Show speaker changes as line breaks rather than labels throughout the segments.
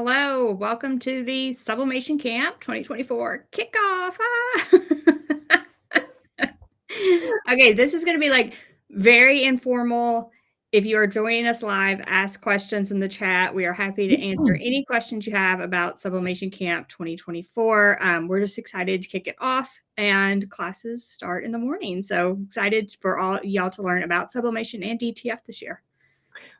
Hello, welcome to the Sublimation Camp 2024 kickoff. Okay, this is going to be like very informal. If you are joining us live, ask questions in the chat. We are happy to answer any questions you have about Sublimation Camp 2024. We're just excited to kick it off, and classes start in the morning. So excited for all y'all to learn about Sublimation and DTF this year.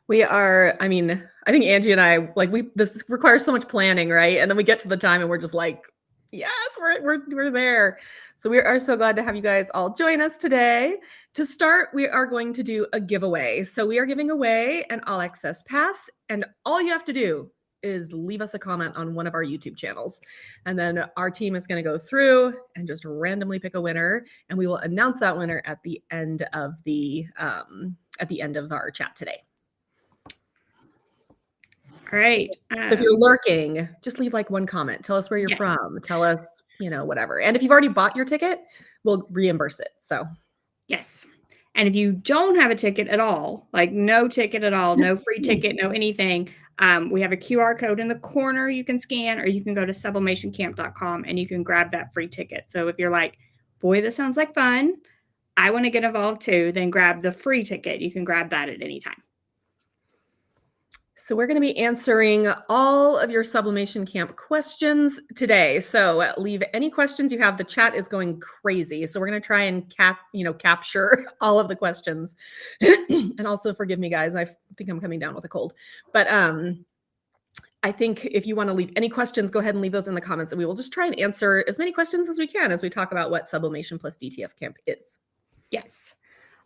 We are, I think Angie and I, this requires so much planning, right? And then we get to the time and we're just like, yes, we're there. So we are so glad to have you guys all join us today. To start, we are going to do a giveaway. So we are giving away an all access pass, and all you have to do is leave us a comment on one of our YouTube channels. And then our team is going to go through and just randomly pick a winner, and we will announce that winner at the end of our chat today.
All right.
So if you're lurking, just leave like one comment. Tell us where you're from. Tell us, whatever. And if you've already bought your ticket, we'll reimburse it. So
yes. And if you don't have a ticket at all, like no ticket at all, no free ticket, no anything, we have a QR code in the corner you can scan, or you can go to sublimationcamp.com and you can grab that free ticket. So if you're like, boy, this sounds like fun, I want to get involved too, then grab the free ticket. You can grab that at any time.
So we're going to be answering all of your Sublimation Camp questions today. So leave any questions you have. The chat is going crazy. So we're going to try and capture all of the questions. And also forgive me, guys. I think I'm coming down with a cold. But I think if you want to leave any questions, go ahead and leave those in the comments, and we will just try and answer as many questions as we can as we talk about what Sublimation plus DTF Camp is.
Yes.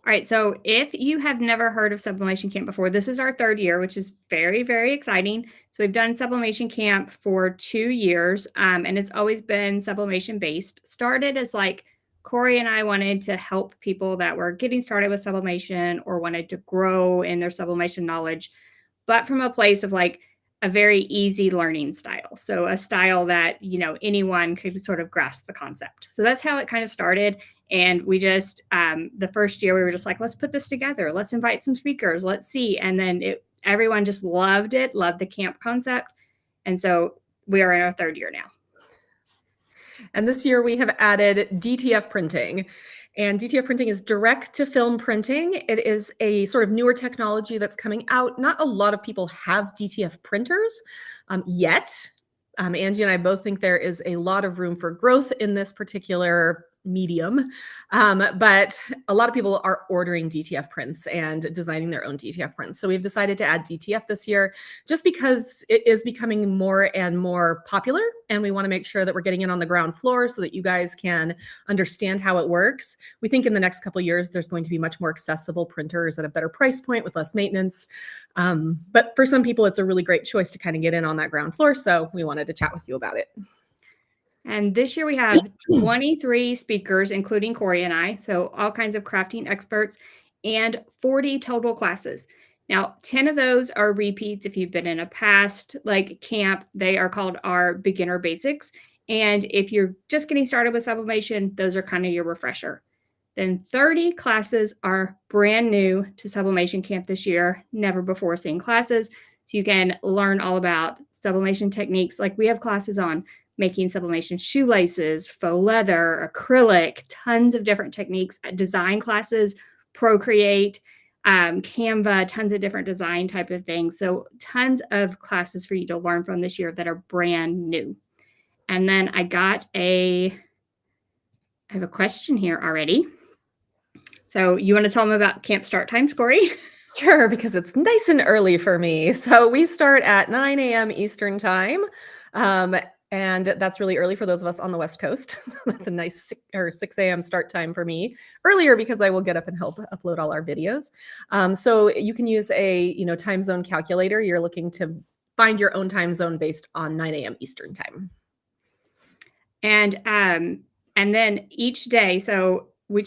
All right, so if you have never heard of Sublimation Camp before, this is our third year, which is very, very exciting. So we've done Sublimation Camp for 2 years, and it's always been sublimation-based. Started as like Corey and I wanted to help people that were getting started with sublimation or wanted to grow in their sublimation knowledge, but from a place of like a very easy learning style. So a style that, anyone could sort of grasp the concept. So that's how it kind of started. And we just, the first year we were just like, let's put this together. Let's invite some speakers. Let's see. And then everyone just loved it, loved the camp concept. And so we are in our third year now.
And this year we have added DTF printing. And DTF printing is direct to film printing. It is a sort of newer technology that's coming out. Not a lot of people have DTF printers yet. Angie and I both think there is a lot of room for growth in this particular medium, but a lot of people are ordering DTF prints and designing their own DTF prints. So we've decided to add DTF this year just because it is becoming more and more popular, and we want to make sure that we're getting in on the ground floor so that you guys can understand how it works. We think in the next couple of years there's going to be much more accessible printers at a better price point with less maintenance. But for some people, it's a really great choice to kind of get in on that ground floor. So we wanted to chat with you about it.
And this year we have 23 speakers, including Corey and I, so all kinds of crafting experts, and 40 total classes. Now, 10 of those are repeats. If you've been in a past like camp, they are called our beginner basics. And if you're just getting started with sublimation, those are kind of your refresher. Then 30 classes are brand new to Sublimation Camp this year, never before seen classes. So you can learn all about sublimation techniques. Like we have classes on making sublimation shoelaces, faux leather, acrylic, tons of different techniques, design classes, Procreate, Canva, tons of different design type of things. So tons of classes for you to learn from this year that are brand new. And then I have a question here already. So you want to tell them about camp start times, Corey?
Sure, because it's nice and early for me. So we start at 9 a.m. Eastern time. And that's really early for those of us on the West Coast. So that's a nice 6 a.m. start time for me. Earlier because I will get up and help upload all our videos. So you can use a time zone calculator. You're looking to find your own time zone based on 9 a.m. Eastern time.
And then each day, so I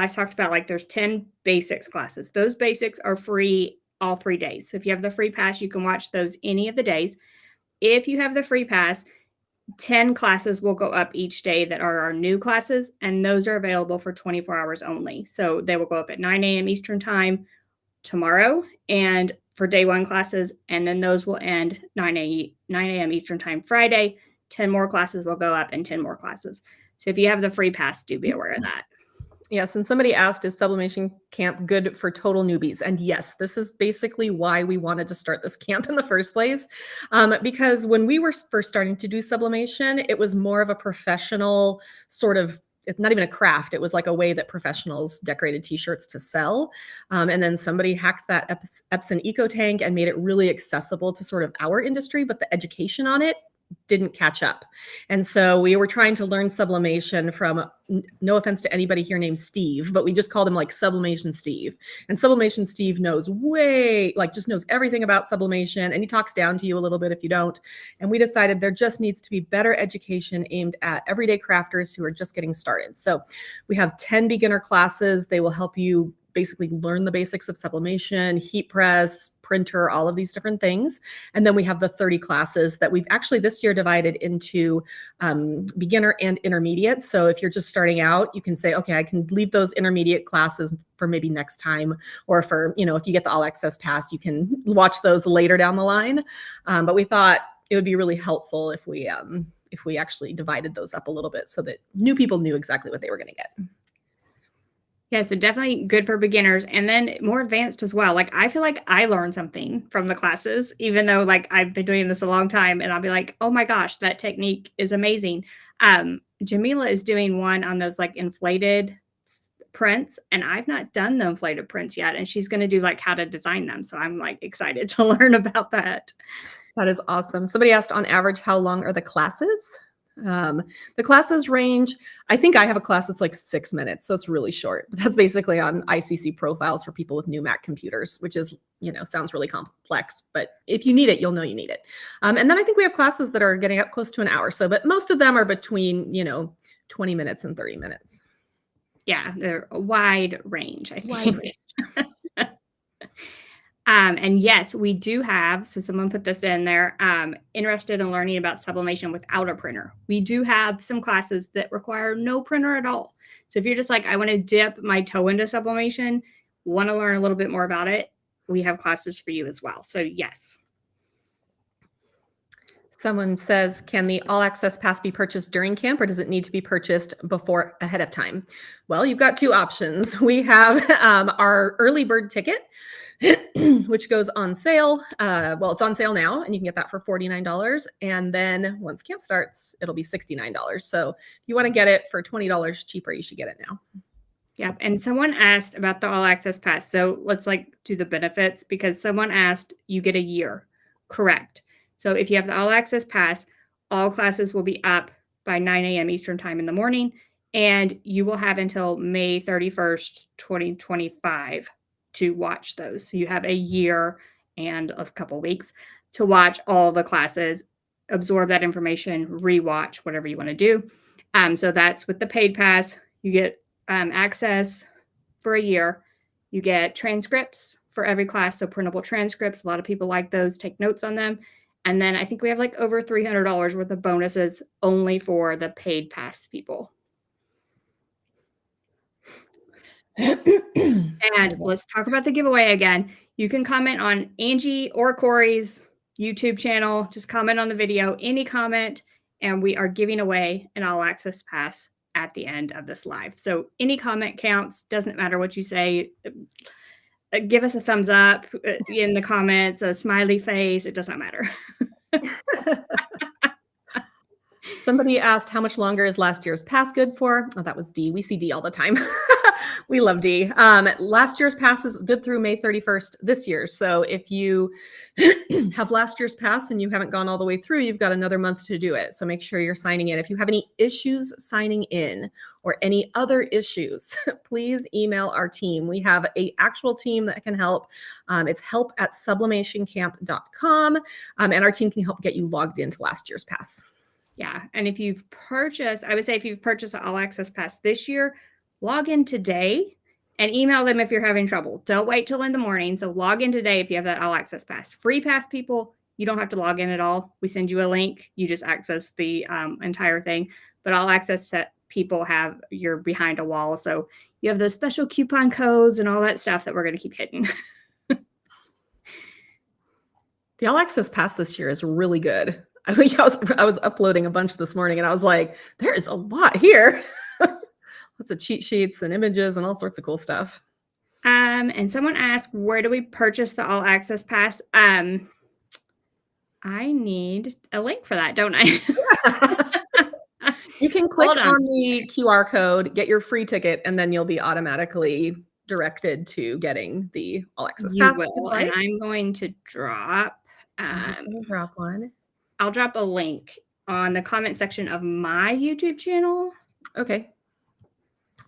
talked about like there's 10 basics classes. Those basics are free all 3 days. So if you have the free pass, you can watch those any of the days. If you have the free pass, 10 classes will go up each day that are our new classes, and those are available for 24 hours only. So they will go up at 9 a.m. Eastern time tomorrow and for day one classes, and then those will end 9 a.m. Eastern time Friday. 10 more classes will go up and 10 more classes. So if you have the free pass, do be aware of that.
Yes, and somebody asked, is Sublimation Camp good for total newbies? And yes, this is basically why we wanted to start this camp in the first place. Because when we were first starting to do sublimation, it was more of a professional sort of, it's not even a craft. It was like a way that professionals decorated t-shirts to sell. And then somebody hacked that Epson Eco Tank and made it really accessible to sort of our industry, but the education on it didn't catch up. And so we were trying to learn sublimation from, no offense to anybody here named Steve, but we just called him like Sublimation Steve. And Sublimation Steve knows just knows everything about sublimation, and he talks down to you a little bit if you don't. And we decided there just needs to be better education aimed at everyday crafters who are just getting started. So we have 10 beginner classes. They will help you basically learn the basics of sublimation, heat press, printer, all of these different things. And then we have the 30 classes that we've actually this year divided into beginner and intermediate. So if you're just starting out, you can say, okay, I can leave those intermediate classes for maybe next time, or for, if you get the all access pass, you can watch those later down the line. But we thought it would be really helpful if we actually divided those up a little bit so that new people knew exactly what they were going to get.
Yeah, so definitely good for beginners, and then more advanced as well. Like, I feel like I learned something from the classes, even though like I've been doing this a long time, and I'll be like, oh my gosh, that technique is amazing. Jamila is doing one on those like inflated prints, and I've not done the inflated prints yet. And she's going to do like how to design them. So I'm like excited to learn about that.
That is awesome. Somebody asked, on average, how long are the classes? The classes range, I think I have a class that's like 6 minutes, so it's really short. But that's basically on ICC profiles for people with new Mac computers, which is, sounds really complex, but if you need it, you'll know you need it. And then I think we have classes that are getting up close to an hour. So, but most of them are between, 20 minutes and 30 minutes.
Yeah, they're a wide range, I think. And yes, we do have, so someone put this in there, interested in learning about sublimation without a printer. We do have some classes that require no printer at all. So if you're just like, I want to dip my toe into sublimation, want to learn a little bit more about it, we have classes for you as well. So yes.
Someone says, can the all access pass be purchased during camp, or does it need to be purchased ahead of time? Well, you've got two options. We have our early bird ticket, which goes on sale. Well, it's on sale now, and you can get that for $49. And then once camp starts, it'll be $69. So if you want to get it for $20 cheaper, you should get it now.
Yep. And someone asked about the all access pass. So let's do the benefits, because someone asked, you get a year. Correct. So if you have the all access pass, all classes will be up by 9 a.m. Eastern time in the morning, and you will have until May 31st, 2025 to watch those. So you have a year and a couple weeks to watch all the classes, absorb that information, rewatch, whatever you want to do. So that's with the paid pass. You get access for a year. You get transcripts for every class, so printable transcripts. A lot of people like those, take notes on them. And then I think we have like over $300 worth of bonuses only for the paid pass people. And let's talk about the giveaway again. You can comment on Angie or Corey's YouTube channel. Just comment on the video, any comment, and we are giving away an all access pass at the end of this live. So any comment counts, doesn't matter what you say. Give us a thumbs up in the comments, a smiley face. It does not matter.
Somebody asked, how much longer is last year's pass good for? Oh, that was D. We see D all the time. We love D. Last year's pass is good through May 31st this year. So if you have last year's pass and you haven't gone all the way through, you've got another month to do it. So make sure you're signing in. If you have any issues signing in or any other issues, please email our team. We have an actual team that can help. It's help@sublimationcamp.com. And our team can help get you logged into last year's pass.
Yeah. And if you've purchased, I would say if you've purchased an all access pass this year, log in today and email them if you're having trouble. Don't wait till in the morning. So log in today if you have that all access pass. Free pass people, you don't have to log in at all. We send you a link. You just access the entire thing. But all access set people you're behind a wall. So you have those special coupon codes and all that stuff that we're going to keep hidden.
The All Access Pass this year is really good. I was uploading a bunch this morning, and I was like, there is a lot here. Lots of cheat sheets and images and all sorts of cool stuff.
And someone asked, where do we purchase the All Access Pass? I need a link for that, don't I?
You can click
Hold on.
on the QR code, get your free ticket, and then you'll be automatically directed to getting the All Access
You
Pass. If you'd
will, and
like.
I'm going to drop,
I'm just gonna drop one.
I'll drop a link on the comment section of my YouTube channel.
Okay.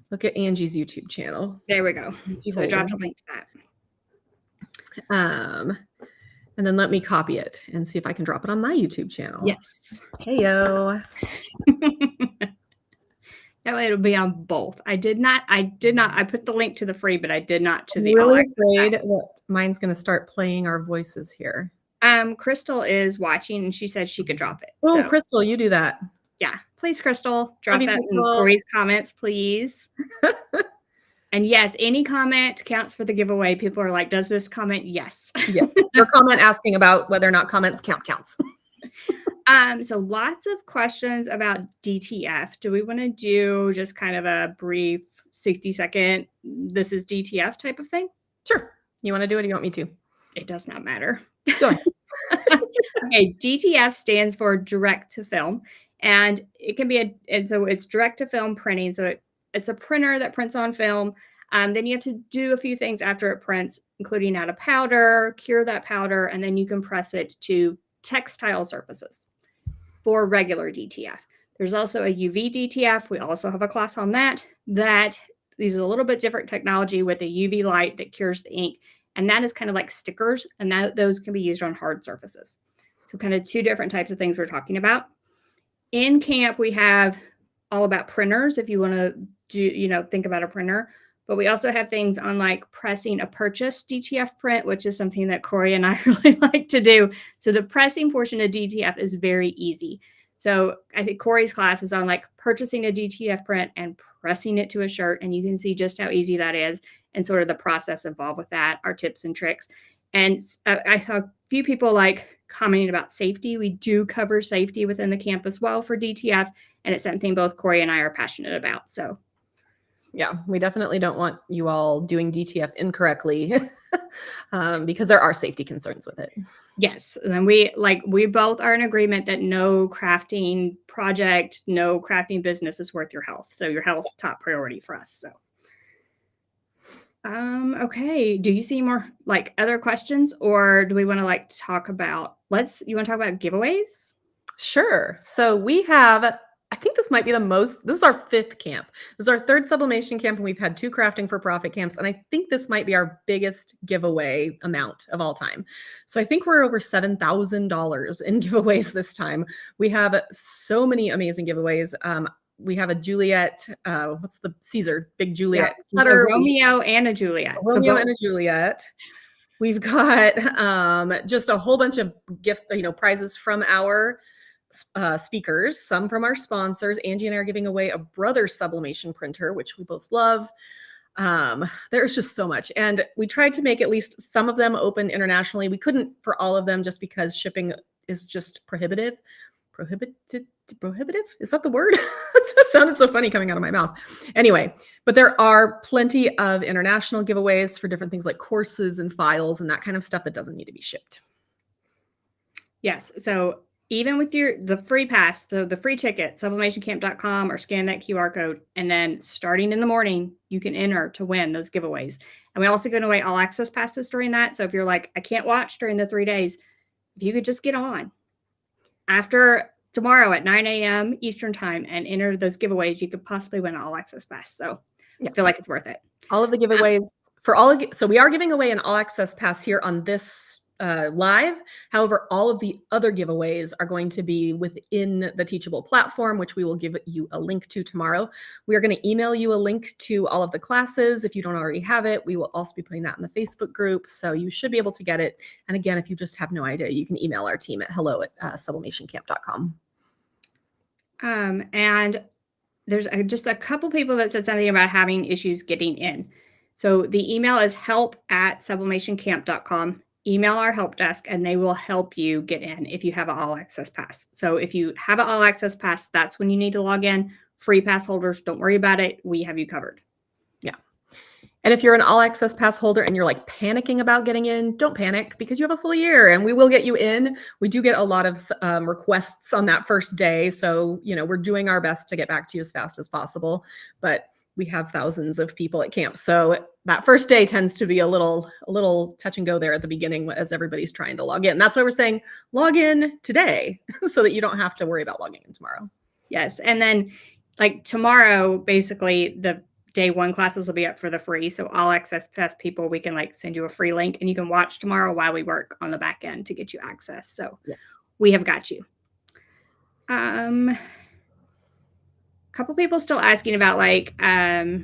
Look at Angie's YouTube channel.
There we go.
Angie
So I dropped a
Holden.
link to that.
And then let me copy it and see if I can drop it on my YouTube channel.
Yes.
Heyo.
That way it'll be on both. I put the link to the free, but I did not to the
I'm really
All Access
afraid
Pass.
that mine's going to start playing our voices here.
Crystal is watching, and she said she could drop it.
Oh,
So,
Crystal, you do that.
yeah, please, Crystal, drop
you,
that in
Crystal.
Corey's comments, please. And yes, any comment counts for the giveaway. People are like, does this comment? Yes.
Yes. Your comment asking about whether or not comments counts.
So lots of questions about DTF. Do we want to do just kind of a brief 60-second, this is DTF type of thing?
Sure. You want to do it? Or you want me to?
It does not matter.
Go ahead.
Okay, DTF stands for direct to film, and it can be so it's direct to film printing. So it's a printer that prints on film. Then you have to do a few things after it prints, including add a powder, cure that powder, and then you can press it to textile surfaces for regular DTF. There's also a UV DTF. We also have a class on that. That uses a little bit different technology with a UV light that cures the ink. And that is kind of like stickers, and those can be used on hard surfaces. So kind of two different types of things we're talking about. In camp, we have all about printers if you want to do, think about a printer. But we also have things on like pressing a purchase DTF print, which is something that Corey and I really like to do. So the pressing portion of DTF is very easy. So I think Corey's class is on like purchasing a DTF print and pressing it to a shirt. And you can see just how easy that is and sort of the process involved with that, our tips and tricks. And I saw a few people like commenting about safety. We do cover safety within the camp as well for DTF. And it's something both Corey and I are passionate about. So
yeah, we definitely don't want you all doing DTF incorrectly because there are safety concerns with it.
Yes. And then we both are in agreement that no crafting project, no crafting business is worth your health. So your health, top priority for us. So, okay. Do you see more like other questions, or do we want to like talk about, you want to talk about giveaways?
Sure. So we have, I think this might be this is our 5th camp. This is our 3rd sublimation camp, and we've had 2 crafting for profit camps. And I think this might be our biggest giveaway amount of all time. So I think we're over $7,000 in giveaways this time. We have so many amazing giveaways. We have a Juliet, what's the Caesar, big Juliet.
Yeah, a Romeo and a Juliet.
Romeo and a Juliet. We've got just a whole bunch of gifts, prizes from our speakers, some from our sponsors. Angie and I are giving away a Brother sublimation printer, which we both love. There's just so much. And we tried to make at least some of them open internationally. We couldn't for all of them just because shipping is just prohibitive. Prohibitive? Is that the word? It sounded so funny coming out of my mouth. Anyway, but there are plenty of international giveaways for different things like courses and files and that kind of stuff that doesn't need to be shipped.
Yes. So even with the free pass, the free ticket, sublimationcamp.com, or scan that QR code, and then starting in the morning, you can enter to win those giveaways. And we also give away all access passes during that. So if you're like, I can't watch during the 3 days, if you could just get on after tomorrow at 9 a.m. Eastern time and enter those giveaways, you could possibly win an all access pass. So yeah. I feel like it's worth it.
All of the giveaways so we are giving away an all access pass here on this live. However, all of the other giveaways are going to be within the Teachable platform, which we will give you a link to tomorrow. We are going to email you a link to all of the classes. If you don't already have it, we will also be putting that in the Facebook group. So you should be able to get it. And again, if you just have no idea, you can email our team at hello@sublimationcamp.com.
And there's just a couple people that said something about having issues getting in. So the email is help@sublimationcamp.com. email our help desk and they will help you get in if you have an all access pass. So if you have an all access pass, that's when you need to log in. Free pass holders, don't worry about it. We have you covered.
Yeah. And if you're an all access pass holder and you're like panicking about getting in, don't panic because you have a full year and we will get you in. We do get a lot of requests on that first day. So, you know, we're doing our best to get back to you as fast as possible, but we have thousands of people at camp. So that first day tends to be a little touch and go there at the beginning as everybody's trying to log in. That's why we're saying log in today so that you don't have to worry about logging in tomorrow.
Yes. And then like tomorrow, basically the day one classes will be up for the free. So all access pass people, we can like send you a free link and you can watch tomorrow while we work on the back end to get you access. So yeah, we have got you. A couple people still asking about like the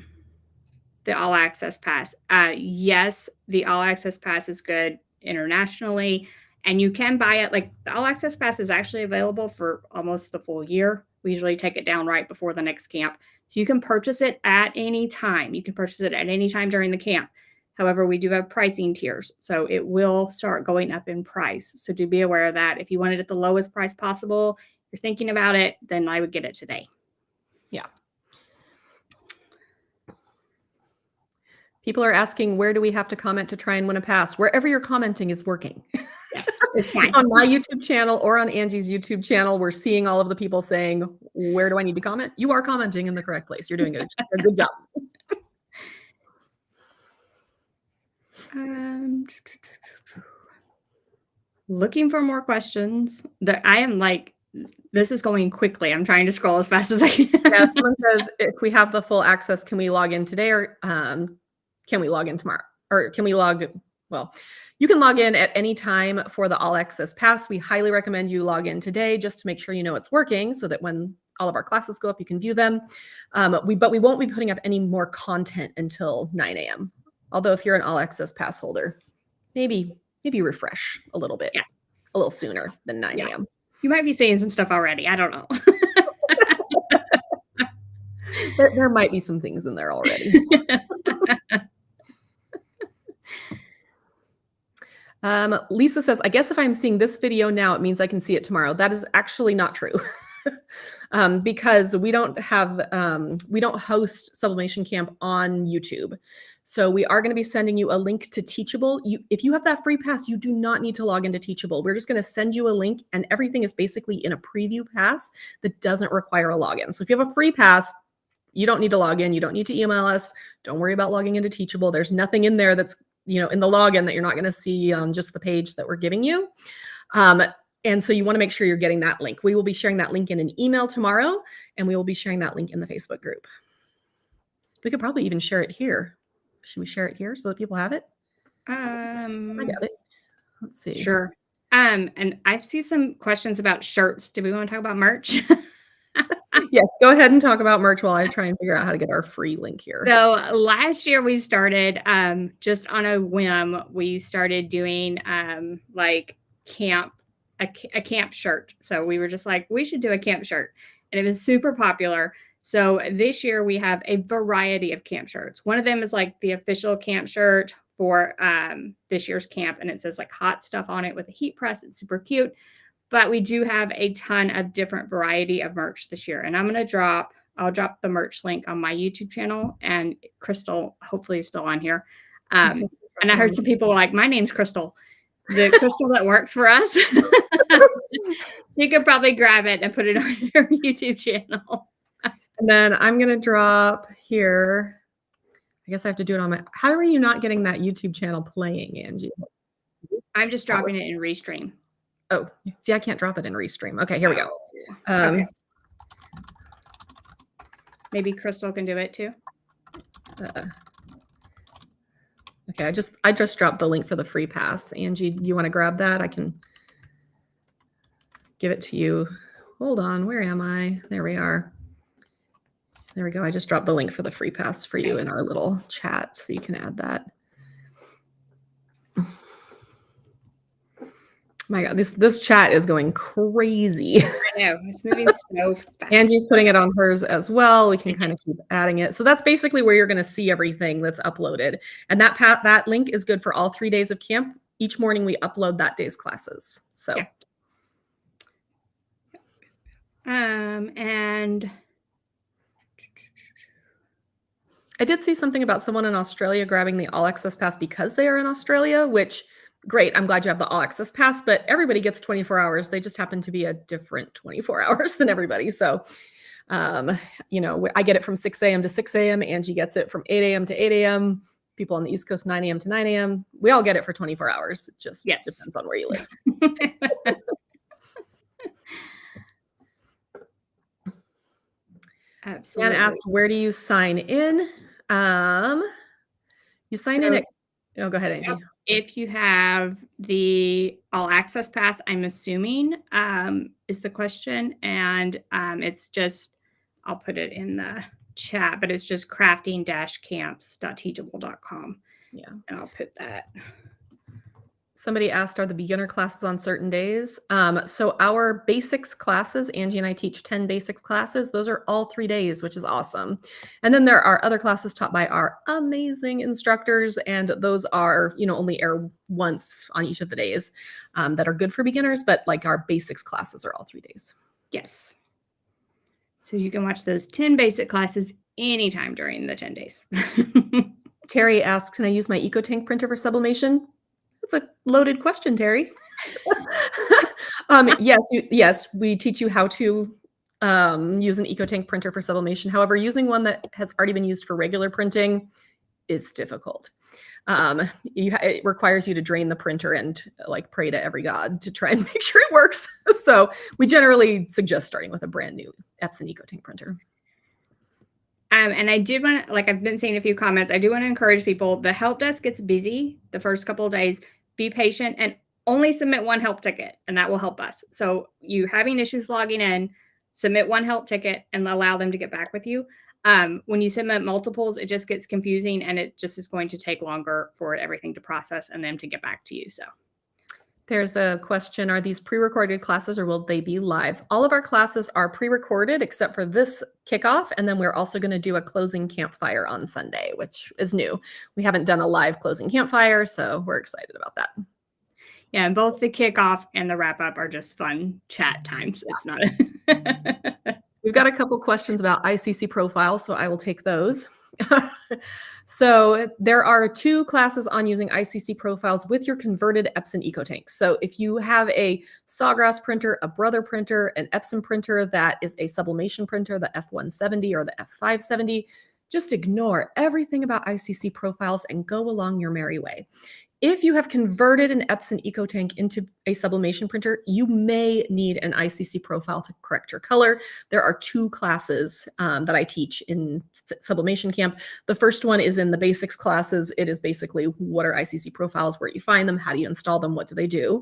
all access pass. Yes, the all access pass is good internationally and you can buy it. Like the all access pass is actually available for almost the full year. We usually take it down right before the next camp. So you can purchase it at any time. You can purchase it at any time during the camp. However, we do have pricing tiers. So it will start going up in price. So do be aware of that. If you want it at the lowest price possible, you're thinking about it, then I would get it today.
Yeah. People are asking, where do we have to comment to try and win a pass? Wherever you're commenting is working.
Yes, it's fine.
On my YouTube channel or on Angie's YouTube channel, we're seeing all of the people saying, where do I need to comment? You are commenting in the correct place. You're doing a good job.
Looking for more questions. I am like, this is going quickly. I'm trying to scroll as fast as I can.
Yeah, someone says, if we have the full access, can we log in today or can we log in tomorrow? Or can we well, you can log in at any time for the all access pass. We highly recommend you log in today just to make sure you know it's working so that when all of our classes go up, you can view them. But we won't be putting up any more content until 9 a.m. Although if you're an all access pass holder, maybe refresh a little bit, a little sooner than 9 a.m.
You might be seeing some stuff already. I don't know.
There might be some things in there already. Lisa says, I guess if I'm seeing this video now, it means I can see it tomorrow. That is actually not true. Because we don't host Sublimation Camp on YouTube. So we are going to be sending you a link to Teachable. If you have that free pass, you do not need to log into Teachable. We're just going to send you a link and everything is basically in a preview pass that doesn't require a login. So if you have a free pass, you don't need to log in. You don't need to email us. Don't worry about logging into Teachable. There's nothing in there that's, in the login that you're not going to see on just the page that we're giving you. And so you want to make sure you're getting that link. We will be sharing that link in an email tomorrow, and we will be sharing that link in the Facebook group. We could probably even share it here. Should we share it here so that people have it? I got it. Let's see.
Sure. And I see some questions about shirts. Do we want to talk about merch?
Yes, go ahead and talk about merch while I try and figure out how to get our free link here.
So last year we started just on a whim. We started doing like a camp shirt. So we were just like, we should do a camp shirt, and it was super popular. So this year we have a variety of camp shirts. One of them is like the official camp shirt for this year's camp, and it says like hot stuff on it with a heat press. It's super cute. But we do have a ton of different variety of merch this year. And I'll drop the merch link on my YouTube channel, and Crystal hopefully is still on here. And I heard some people were like, my name's Crystal, the Crystal that works for us. You could probably grab it and put it on your YouTube channel.
And then I'm going to drop here. I guess I have to do it on my, how are you not getting that YouTube channel playing, Angie?
I'm just dropping it in Restream.
Oh, see, I can't drop it in Restream. Okay, here we go.
Okay. Maybe Crystal can do it too.
Okay, I just dropped the link for the free pass. Angie, you want to grab that? I can give it to you. Hold on, where am I? There we are. There we go. I just dropped the link for the free pass for you in our little chat, so you can add that. My God, this chat is going crazy.
I know, it's moving so fast.
Angie's putting it on hers as well. We can kind of keep adding it. So that's basically where you're going to see everything that's uploaded. And that link is good for all 3 days of camp. each morning we upload that day's classes. So.
Yeah. And
I did see something about someone in Australia grabbing the All Access Pass because they are in Australia, which great. I'm glad you have the All Access Pass, but everybody gets 24 hours. They just happen to be a different 24 hours than everybody. So, you know, I get it from 6 a.m. to 6 a.m. Angie gets it from 8 a.m. to 8 a.m. People on the East Coast, 9 a.m. to 9 a.m. We all get it for 24 hours. It just depends on where you live.
Absolutely.
Dan asked, where do you sign in? You sign in at, oh, go ahead, Angie.
If you have the All Access Pass, I'm assuming, is the question. And it's just, I'll put it in the chat, but it's just crafting-camps.teachable.com.
Yeah.
And I'll put that.
Somebody asked, are the beginner classes on certain days? So our basics classes, Angie and I teach 10 basics classes. Those are all 3 days, which is awesome. And then there are other classes taught by our amazing instructors. And those are, you know, only air once on each of the days that are good for beginners. But like our basics classes are all 3 days.
Yes. So you can watch those 10 basic classes anytime during the 10 days.
Terry asks, can I use my EcoTank printer for sublimation? That's a loaded question, Terry. Yes, we teach you how to use an EcoTank printer for sublimation. However, using one that has already been used for regular printing is difficult. It requires you to drain the printer and like pray to every god to try and make sure it works. So we generally suggest starting with a brand new Epson EcoTank printer.
And I did want to, like I've been seeing a few comments, I do want to encourage people. The help desk gets busy the first couple of days. Be patient and only submit one help ticket, and that will help us. So you having issues logging in, submit one help ticket and allow them to get back with you. When you submit multiples, it just gets confusing and it just is going to take longer for everything to process and them to get back to you. So
there's a question, are these pre-recorded classes or will they be live? All of our classes are pre-recorded except for this kickoff. And then we're also going to do a closing campfire on Sunday, which is new. We haven't done a live closing campfire, so we're excited about that.
Yeah, and both the kickoff and the wrap up are just fun chat times. It's not.
We've got a couple questions about ICC profiles, so I will take those. So there are 2 classes on using ICC profiles with your converted Epson EcoTank. So if you have a Sawgrass printer, a Brother printer, an Epson printer that is a sublimation printer, the F170 or the F570, just ignore everything about ICC profiles and go along your merry way. If you have converted an Epson EcoTank into a sublimation printer, you may need an ICC profile to correct your color. There are 2 classes that I teach in Sublimation Camp. The first one is in the basics classes. It is basically what are ICC profiles, where you find them, how do you install them, what do they do?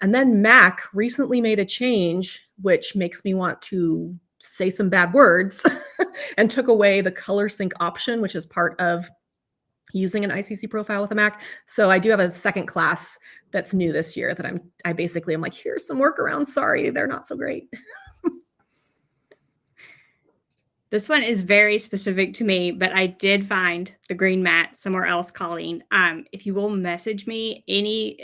And then Mac recently made a change, which makes me want to say some bad words and took away the color sync option, which is part of using an ICC profile with a Mac. So I do have a second class that's new this year that I'm like, here's some workarounds. Sorry, they're not so great.
This one is very specific to me, but I did find the green mat somewhere else calling. If you will message me any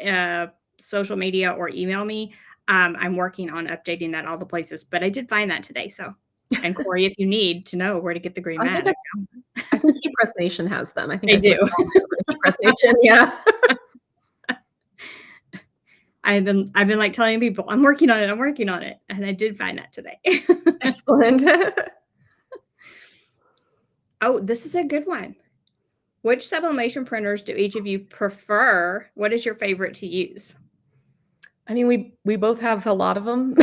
social media or email me, I'm working on updating that all the places, but I did find that today. So, and Corey, if you need to know where to get the green mat.
I think ePress Nation has them. I think
they do.
ePress Nation, yeah.
I've been like telling people, I'm working on it. And I did find that today.
Excellent.
Oh, this is a good one. Which sublimation printers do each of you prefer? What is your favorite to use?
I mean, we both have a lot of them,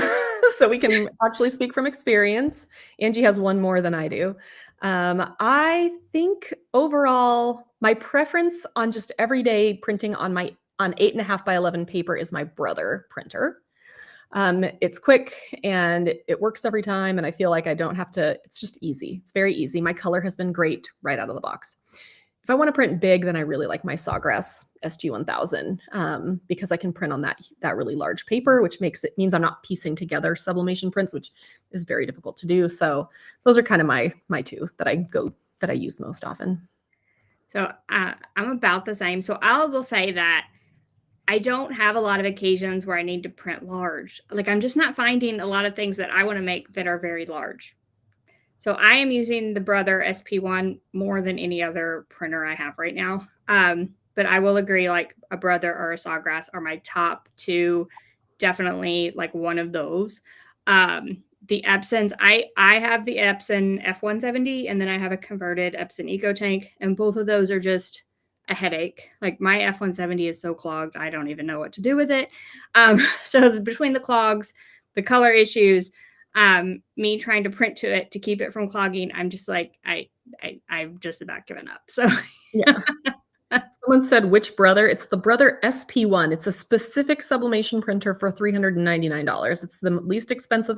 so we can actually speak from experience. Angie has one more than I do. I think overall, my preference on just everyday printing on 8.5 by 11 paper is my Brother printer. It's quick and it works every time, and I feel like I don't have to. It's just easy. It's very easy. My color has been great right out of the box. If I want to print big, then I really like my Sawgrass SG1000 because I can print on that really large paper, which means I'm not piecing together sublimation prints, which is very difficult to do. So those are kind of my 2 that I use most often.
So I'm about the same. So I will say that I don't have a lot of occasions where I need to print large. Like, I'm just not finding a lot of things that I want to make that are very large. So I am using the Brother SP1 more than any other printer I have right now. But I will agree, like a Brother or a Sawgrass are my top two, definitely like one of those. The Epsons, I have the Epson F170, and then I have a converted Epson EcoTank, and both of those are just a headache. Like my F170 is so clogged, I don't even know what to do with it. So between the clogs, the color issues, me trying to print to it to keep it from clogging, I'm just like, I've just about given up. So
Yeah. Someone said, which Brother? It's the Brother SP1. It's a specific sublimation printer for $399. It's the least expensive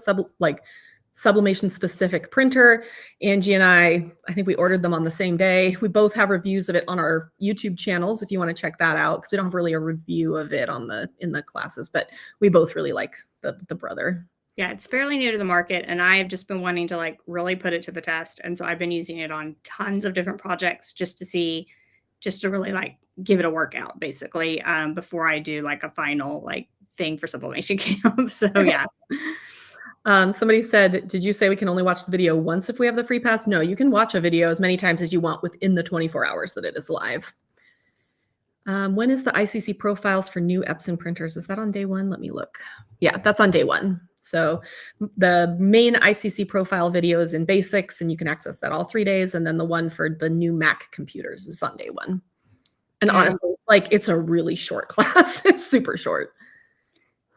sublimation specific printer. Angie and I think we ordered them on the same day. We both have reviews of it on our YouTube channels if you want to check that out, because we don't have really a review of it in the classes, but we both really like the Brother.
Yeah, it's fairly new to the market, and I have just been wanting to like really put it to the test. And so I've been using it on tons of different projects just to really like give it a workout basically, before I do like a final like thing for Sublimation Camp. So yeah.
Somebody said, did you say we can only watch the video once if we have the free pass? No, you can watch a video as many times as you want within the 24 hours that it is live. When is the ICC profiles for new Epson printers? Is that on day one? Let me look. Yeah, that's on day one. So the main ICC profile video is in basics, and you can access that all 3 days. And then the one for the new Mac computers is on day one. And honestly, it's a really short class. It's super short.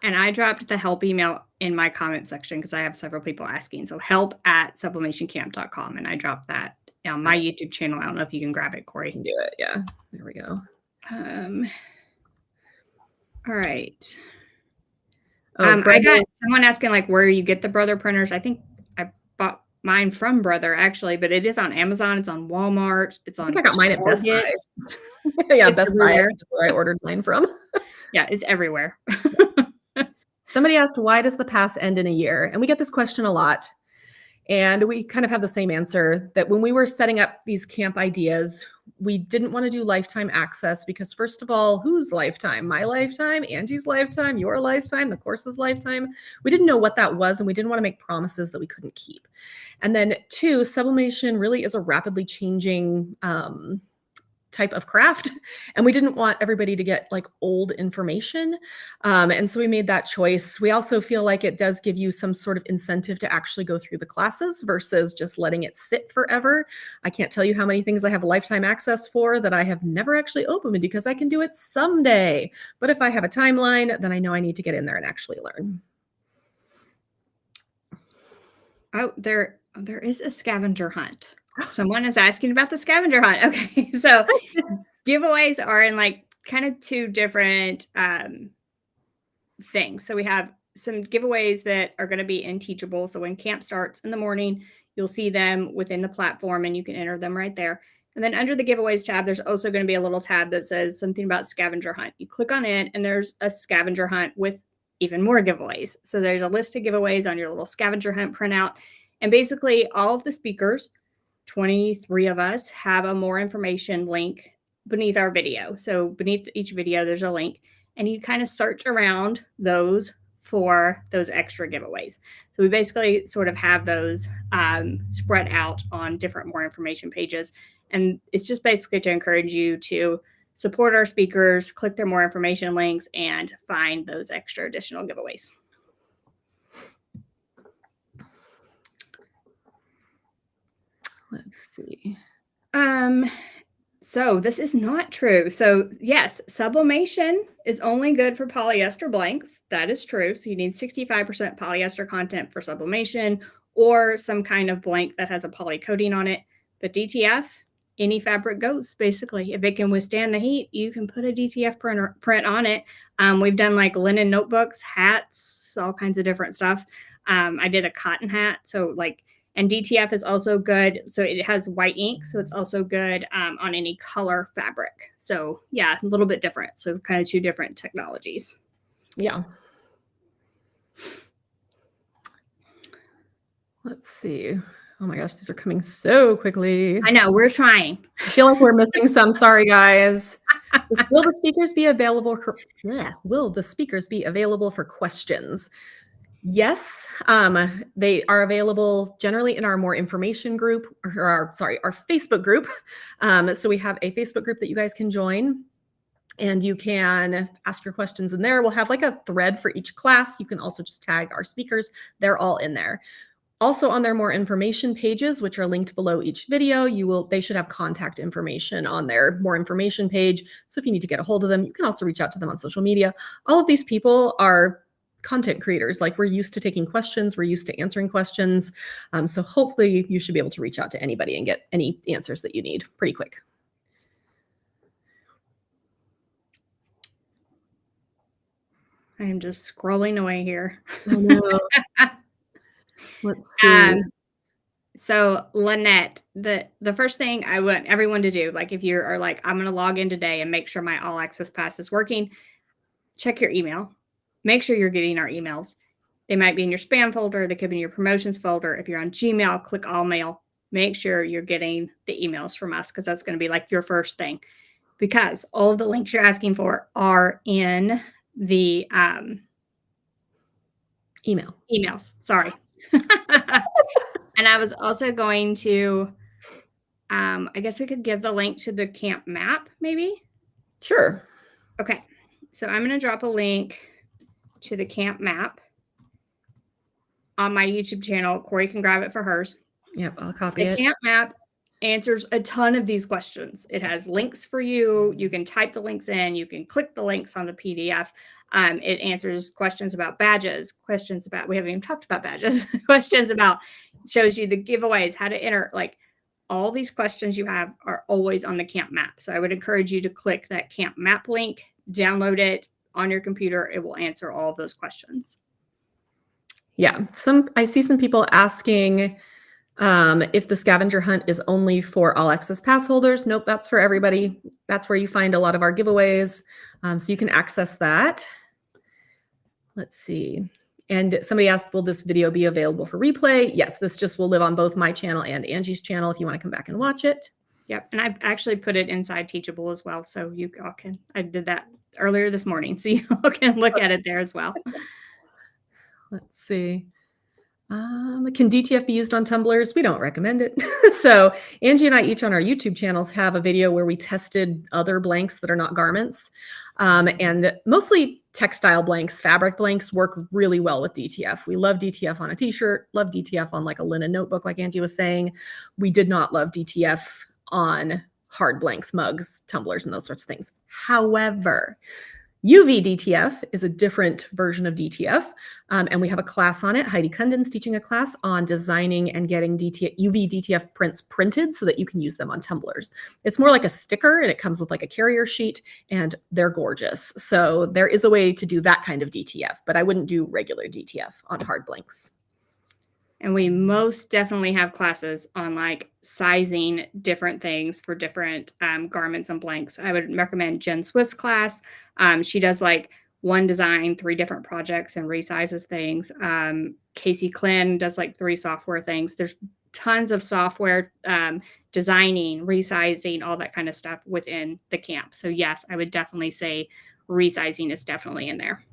And I dropped the help email in my comment section because I have several people asking. So help@sublimationcamp.com. And I dropped that on my YouTube channel. I don't know if you can grab it, Corey.
Do it. Yeah. There we go.
All right. I got someone asking like where you get the Brother printers. I think I bought mine from Brother actually, but it is on Amazon. It's on Walmart. It's on.
I got mine at Best Buy. Yeah, Best Buy is where I ordered mine from.
Yeah, it's everywhere.
Somebody asked, why does the pass end in a year? And we get this question a lot. And we kind of have the same answer, that when we were setting up these camp ideas, we didn't want to do lifetime access because, first of all, whose lifetime? My lifetime, Angie's lifetime, your lifetime, the course's lifetime. We didn't know what that was, and we didn't want to make promises that we couldn't keep. And then two, sublimation really is a rapidly changing type of craft, and we didn't want everybody to get like old information, and so we made that choice. We also feel like it does give you some sort of incentive to actually go through the classes versus just letting it sit forever. I can't tell you how many things I have lifetime access for that I have never actually opened because I can do it someday, but if I have a timeline, then I know I need to get in there and actually learn.
Oh, there is a scavenger hunt. Someone is asking about the scavenger hunt. Okay, so giveaways are in like kind of two different things. So we have some giveaways that are going to be in Teachable. So when camp starts in the morning, you'll see them within the platform and you can enter them right there. And then under the giveaways tab, there's also going to be a little tab that says something about scavenger hunt. You click on it and there's a scavenger hunt with even more giveaways. So there's a list of giveaways on your little scavenger hunt printout. And basically all of the speakers, 23 of us, have a more information link beneath our video. So beneath each video, there's a link, and you kind of search around those for those extra giveaways. So we basically sort of have those spread out on different more information pages. And it's just basically to encourage you to support our speakers, click their more information links, and find those extra additional giveaways.
Let's see.
So this is not true. So yes, sublimation is only good for polyester blanks. That is true. So you need 65% polyester content for sublimation or some kind of blank that has a poly coating on it. But DTF, any fabric goes, basically. If it can withstand the heat, you can put a DTF print on it. We've done like linen notebooks, hats, all kinds of different stuff. I did a cotton hat. So like, and DTF is also good. So it has white ink. So it's also good on any color fabric. So yeah, a little bit different. So kind of two different technologies.
Yeah. Let's see. Oh my gosh, these are coming so quickly.
I know, we're trying.
I feel like we're missing some. Sorry, guys. Will the speakers be available will the speakers be available for questions? Yes, they are available generally in our more information group, or our Facebook group. So we have a Facebook group that you guys can join, and you can ask your questions in there. We'll have like a thread for each class. You can also just tag our speakers. They're all in there. Also on their more information pages, which are linked below each video, they should have contact information on their more information page. So if you need to get a hold of them, you can also reach out to them on social media. All of these people are content creators. Like, we're used to taking questions, we're used to answering questions. So hopefully you should be able to reach out to anybody and get any answers that you need pretty quick.
I am just scrolling away here.
I know. Let's see.
So Lynette, the first thing I want everyone to do, like if you are like, I'm going to log in today and make sure my all access pass is working, check your email. Make sure you're getting our emails. They might be in your spam folder. They could be in your promotions folder. If you're on Gmail, click all mail. Make sure you're getting the emails from us, because that's going to be like your first thing, because all of the links you're asking for are in the emails. Sorry. And I was also going to, I guess we could give the link to the camp map, maybe?
Sure.
Okay. So I'm going to drop a link to the camp map on my YouTube channel. Corey can grab it for hers.
Yep, I'll copy it.
The camp map answers a ton of these questions. It has links for you. You can type the links in. You can click the links on the PDF. It answers questions about badges, questions about, we haven't even talked about badges, questions about, shows you the giveaways, how to enter, like all these questions you have are always on the camp map. So I would encourage you to click that camp map link, download it on your computer. It will answer all of those questions.
Yeah, I see some people asking if the scavenger hunt is only for all access pass holders. Nope, that's for everybody. That's where you find a lot of our giveaways. So you can access that. Let's see. And somebody asked, will this video be available for replay? Yes, this just will live on both my channel and Angie's channel if you want to come back and watch it.
Yep. And I actually put it inside Teachable as well. So you all can, I did that earlier this morning. So you all can look at it there as well.
Let's see. Can DTF be used on tumblers? We don't recommend it. So Angie and I each on our YouTube channels have a video where we tested other blanks that are not garments. And mostly textile blanks, fabric blanks work really well with DTF. We love DTF on a t-shirt, love DTF on like a linen notebook, like Angie was saying. We did not love DTF on hard blanks, mugs, tumblers, and those sorts of things. However, UV DTF is a different version of DTF, and we have a class on it. Heidi Cunden's teaching a class on designing and getting UV DTF prints printed so that you can use them on tumblers. It's more like a sticker, and it comes with like a carrier sheet, and they're gorgeous. So there is a way to do that kind of DTF, but I wouldn't do regular DTF on hard blanks.
And we most definitely have classes on like sizing different things for different garments and blanks. I would recommend Jen Swift's class. She does like one design, 3 different projects, and resizes things. Casey Klin does like 3 software things. There's tons of software, designing, resizing, all that kind of stuff within the camp. So yes, I would definitely say resizing is definitely in there.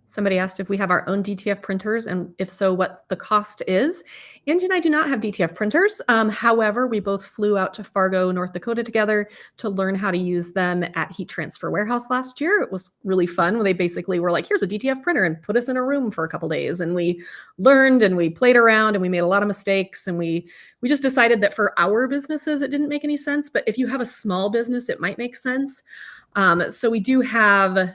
Somebody asked if we have our own DTF printers, and if so, what the cost is. Angie and I do not have DTF printers. However, we both flew out to Fargo, North Dakota together to learn how to use them at Heat Transfer Warehouse last year. It was really fun when they basically were like, here's a DTF printer, and put us in a room for a couple days. And we learned and we played around and we made a lot of mistakes. And we just decided that for our businesses, it didn't make any sense. But if you have a small business, it might make sense. So we do have,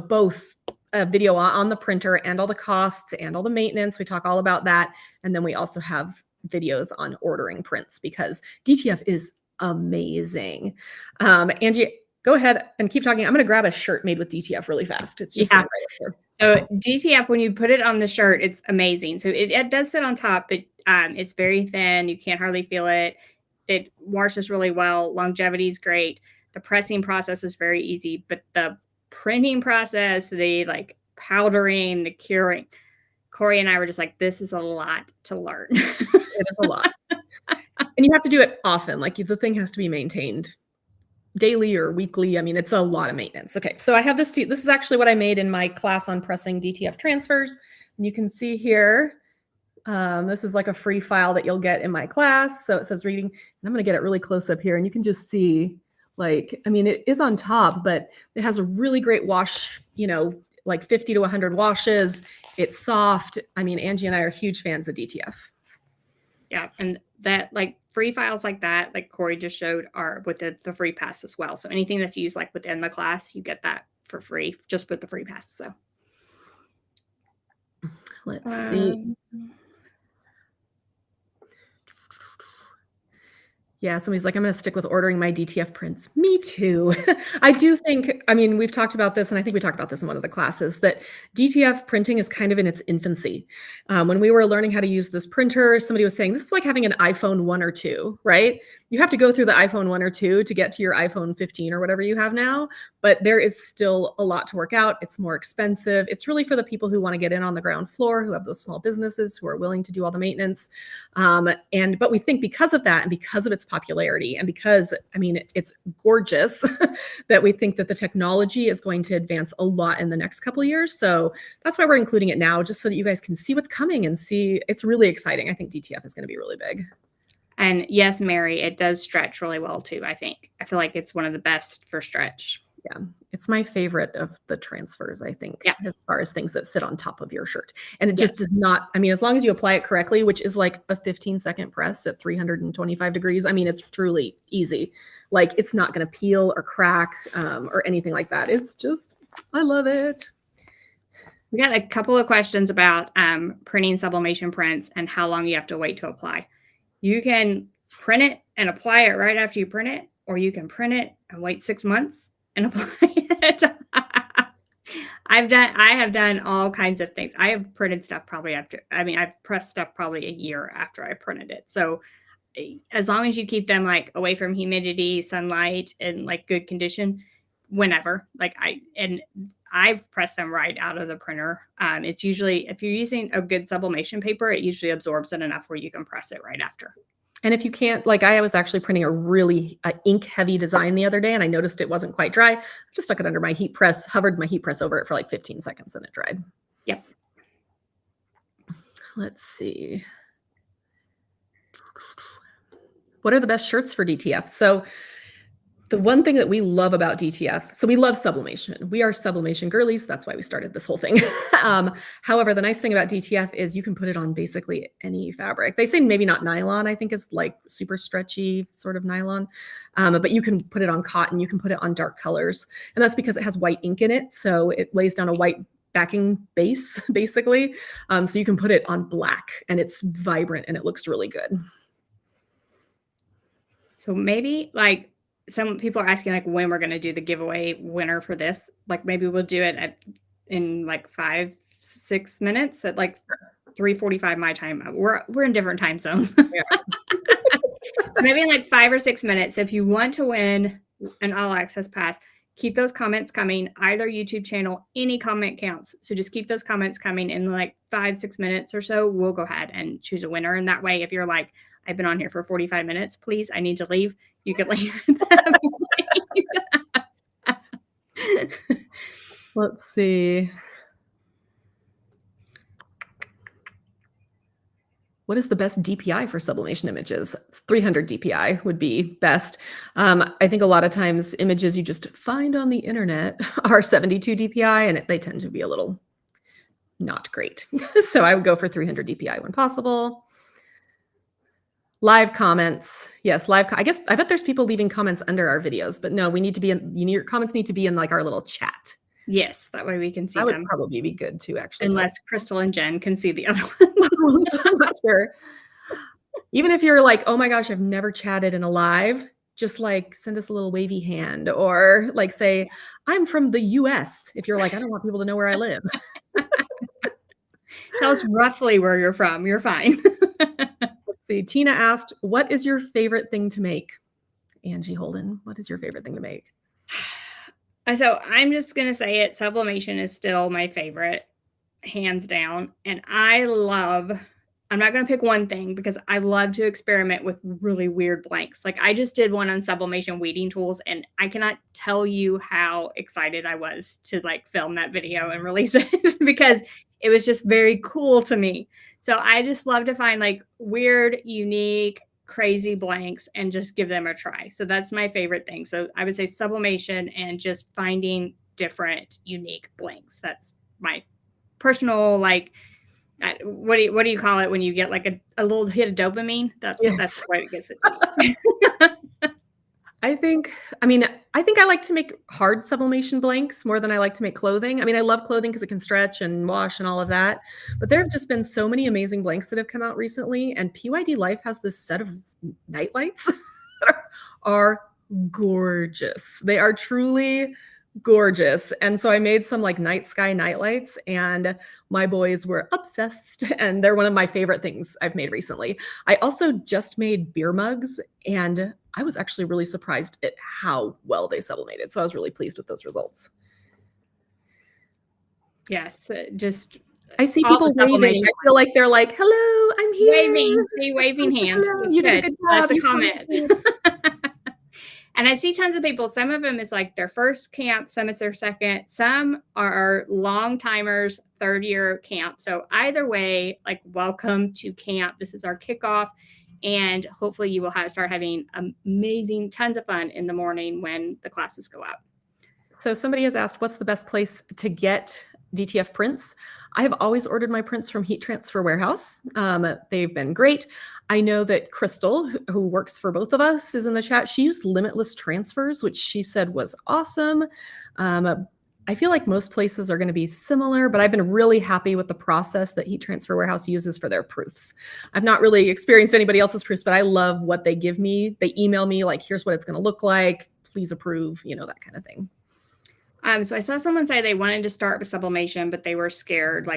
both a video on the printer and all the costs and all the maintenance. We talk all about that. And then we also have videos on ordering prints, because DTF is amazing. Angie, go ahead and keep talking. I'm going to grab a shirt made with DTF really fast. It's just right up here.
So DTF, when you put it on the shirt, it's amazing. So it does sit on top, but it's very thin. You can't hardly feel it. It washes really well. Longevity is great. The pressing process is very easy, but the printing process, the like powdering, the curing, Corey and I were just like, this is a lot to learn.
It is a lot. And you have to do it often. Like, the thing has to be maintained daily or weekly. I mean, it's a lot of maintenance. Okay, so I have this. This is actually what I made in my class on pressing DTF transfers. And you can see here, this is like a free file that you'll get in my class. So it says reading, and I'm going to get it really close up here, and you can just see, like, I mean, it is on top, but it has a really great wash, you know, like 50 to 100 washes. It's soft. I mean, Angie and I are huge fans of DTF.
Yeah, and that like free files like that, like Corey just showed, are with the free pass as well. So anything that's used like within the class, you get that for free just with the free pass. So
let's see. Yeah, somebody's like, I'm going to stick with ordering my DTF prints. Me too. I do think, I mean, we've talked about this, and I think we talked about this in one of the classes, that DTF printing is kind of in its infancy. When we were learning how to use this printer, somebody was saying, this is like having an iPhone 1 or 2, right? You have to go through the iPhone 1 or 2 to get to your iPhone 15 or whatever you have now, but there is still a lot to work out. It's more expensive. It's really for the people who want to get in on the ground floor, who have those small businesses, who are willing to do all the maintenance. But we think because of that, and because of its popularity, and because, I mean, it's gorgeous, that we think that the technology is going to advance a lot in the next couple of years. So that's why we're including it now, just so that you guys can see what's coming and see. It's really exciting. I think DTF is going to be really big.
And yes, Mary, it does stretch really well too, I think. I feel like it's one of the best for stretch.
Yeah, it's my favorite of the transfers, I think, as far as things that sit on top of your shirt. And it just does not, I mean, as long as you apply it correctly, which is like a 15-second press at 325 degrees, I mean, it's truly easy. Like, it's not going to peel or crack or anything like that. It's just, I love it.
We got a couple of questions about printing sublimation prints and how long you have to wait to apply. You can print it and apply it right after you print it, or you can print it and wait 6 months and apply it. I have done all kinds of things. I have printed stuff probably after, I mean, I've pressed stuff probably a year after I printed it. So as long as you keep them like away from humidity, sunlight, and like good condition, whenever, like I've pressed them right out of the printer. It's usually, if you're using a good sublimation paper, it usually absorbs it enough where you can press it right after.
And if you can't, like, I was actually printing a really ink heavy design the other day, and I noticed it wasn't quite dry. I just stuck it under my heat press, hovered my heat press over it for like 15 seconds, and it dried.
Yep.
Let's see. What are the best shirts for DTF? So the one thing that we love about DTF, so we love sublimation. We are sublimation girlies. That's why we started this whole thing. However, the nice thing about DTF is you can put it on basically any fabric. They say maybe not nylon, I think is like super stretchy sort of nylon, but you can put it on cotton, you can put it on dark colors. And that's because it has white ink in it. So it lays down a white backing base, basically. So you can put it on black, and it's vibrant and it looks really good.
So maybe like, some people are asking like when we're going to do the giveaway winner for this. Like maybe we'll do it in like 5-6 minutes at like 3:45 my time. We're in different time zones. So maybe in like 5 or 6 minutes, if you want to win an all access pass, keep those comments coming. Either YouTube channel, any comment counts. So just keep those comments coming in like 5-6 minutes or so. We'll go ahead and choose a winner. And that way, if you're like, I've been on here for 45 minutes, please, I need to leave, you can leave.
Let's see. What is the best DPI for sublimation images? 300 DPI would be best. I think a lot of times images you just find on the internet are 72 DPI, and they tend to be a little not great. So I would go for 300 DPI when possible. Live comments. Yes, live. I bet there's people leaving comments under our videos, but no, we need to be in, your comments need to be in like our little chat.
Yes, that way we can see
that
them.
Would probably be good too, actually.
Unless Crystal and Jen can see the other ones.
I'm not sure. Even if you're like, oh my gosh, I've never chatted in a live, just like send us a little wavy hand, or like say, I'm from the US. If you're like, I don't want people to know where I live.
Tell us roughly where you're from. You're fine.
Let's see. Tina asked, what is your favorite thing to make? Angie Holden, what is your favorite thing to make?
So I'm just going to say it. Sublimation is still my favorite, hands down. And I love I'm not going to pick one thing because I love to experiment with really weird blanks. Like I just did one on sublimation weeding tools, and I cannot tell you how excited I was to like film that video and release it because it was just very cool to me. So I just love to find like weird, unique, crazy blanks and just give them a try. So that's my favorite thing. So I would say sublimation and just finding different, unique blanks. That's my personal like what do you call it when you get like a little hit of dopamine? That's
Yes.
what it gets it to me.
I think I like to make hard sublimation blanks more than I like to make clothing. I mean, I love clothing because it can stretch and wash and all of that. But there have just been so many amazing blanks that have come out recently. And PYD Life has this set of night lights that are gorgeous. They are truly gorgeous. And so I made some like night sky night lights, and my boys were obsessed. And they're one of my favorite things I've made recently. I also just made beer mugs, and I was actually really surprised at how well they sublimated. So I was really pleased with those results.
Yes, just
I see
all
people
the
waving.
sublimation
I feel like they're like, "Hello, I'm here."
waving, see, waving hand.
Hello.
That's
You did a
good.
good
That's
job.
a
You
comment.
commented.
And I see tons of people. Some of them it's like their first camp, some it's their second, some are long timers, third year camp. So either way, like welcome to camp. This is our kickoff. And hopefully you will start having amazing, tons of fun in the morning when the classes go out.
So somebody has asked, what's the best place to get DTF prints? I have always ordered my prints from Heat Transfer Warehouse. They've been great. I know that Crystal, who works for both of us, is in the chat. She used Limitless Transfers, which she said was awesome. I feel like most places are going to be similar, but I've been really happy with the process that Heat Transfer Warehouse uses for their proofs. I've not really experienced anybody else's proofs, but I love what they give me. They email me like, here's what it's going to look like. Please approve, that kind of thing.
So I saw someone say they wanted to start with sublimation, but they were scared.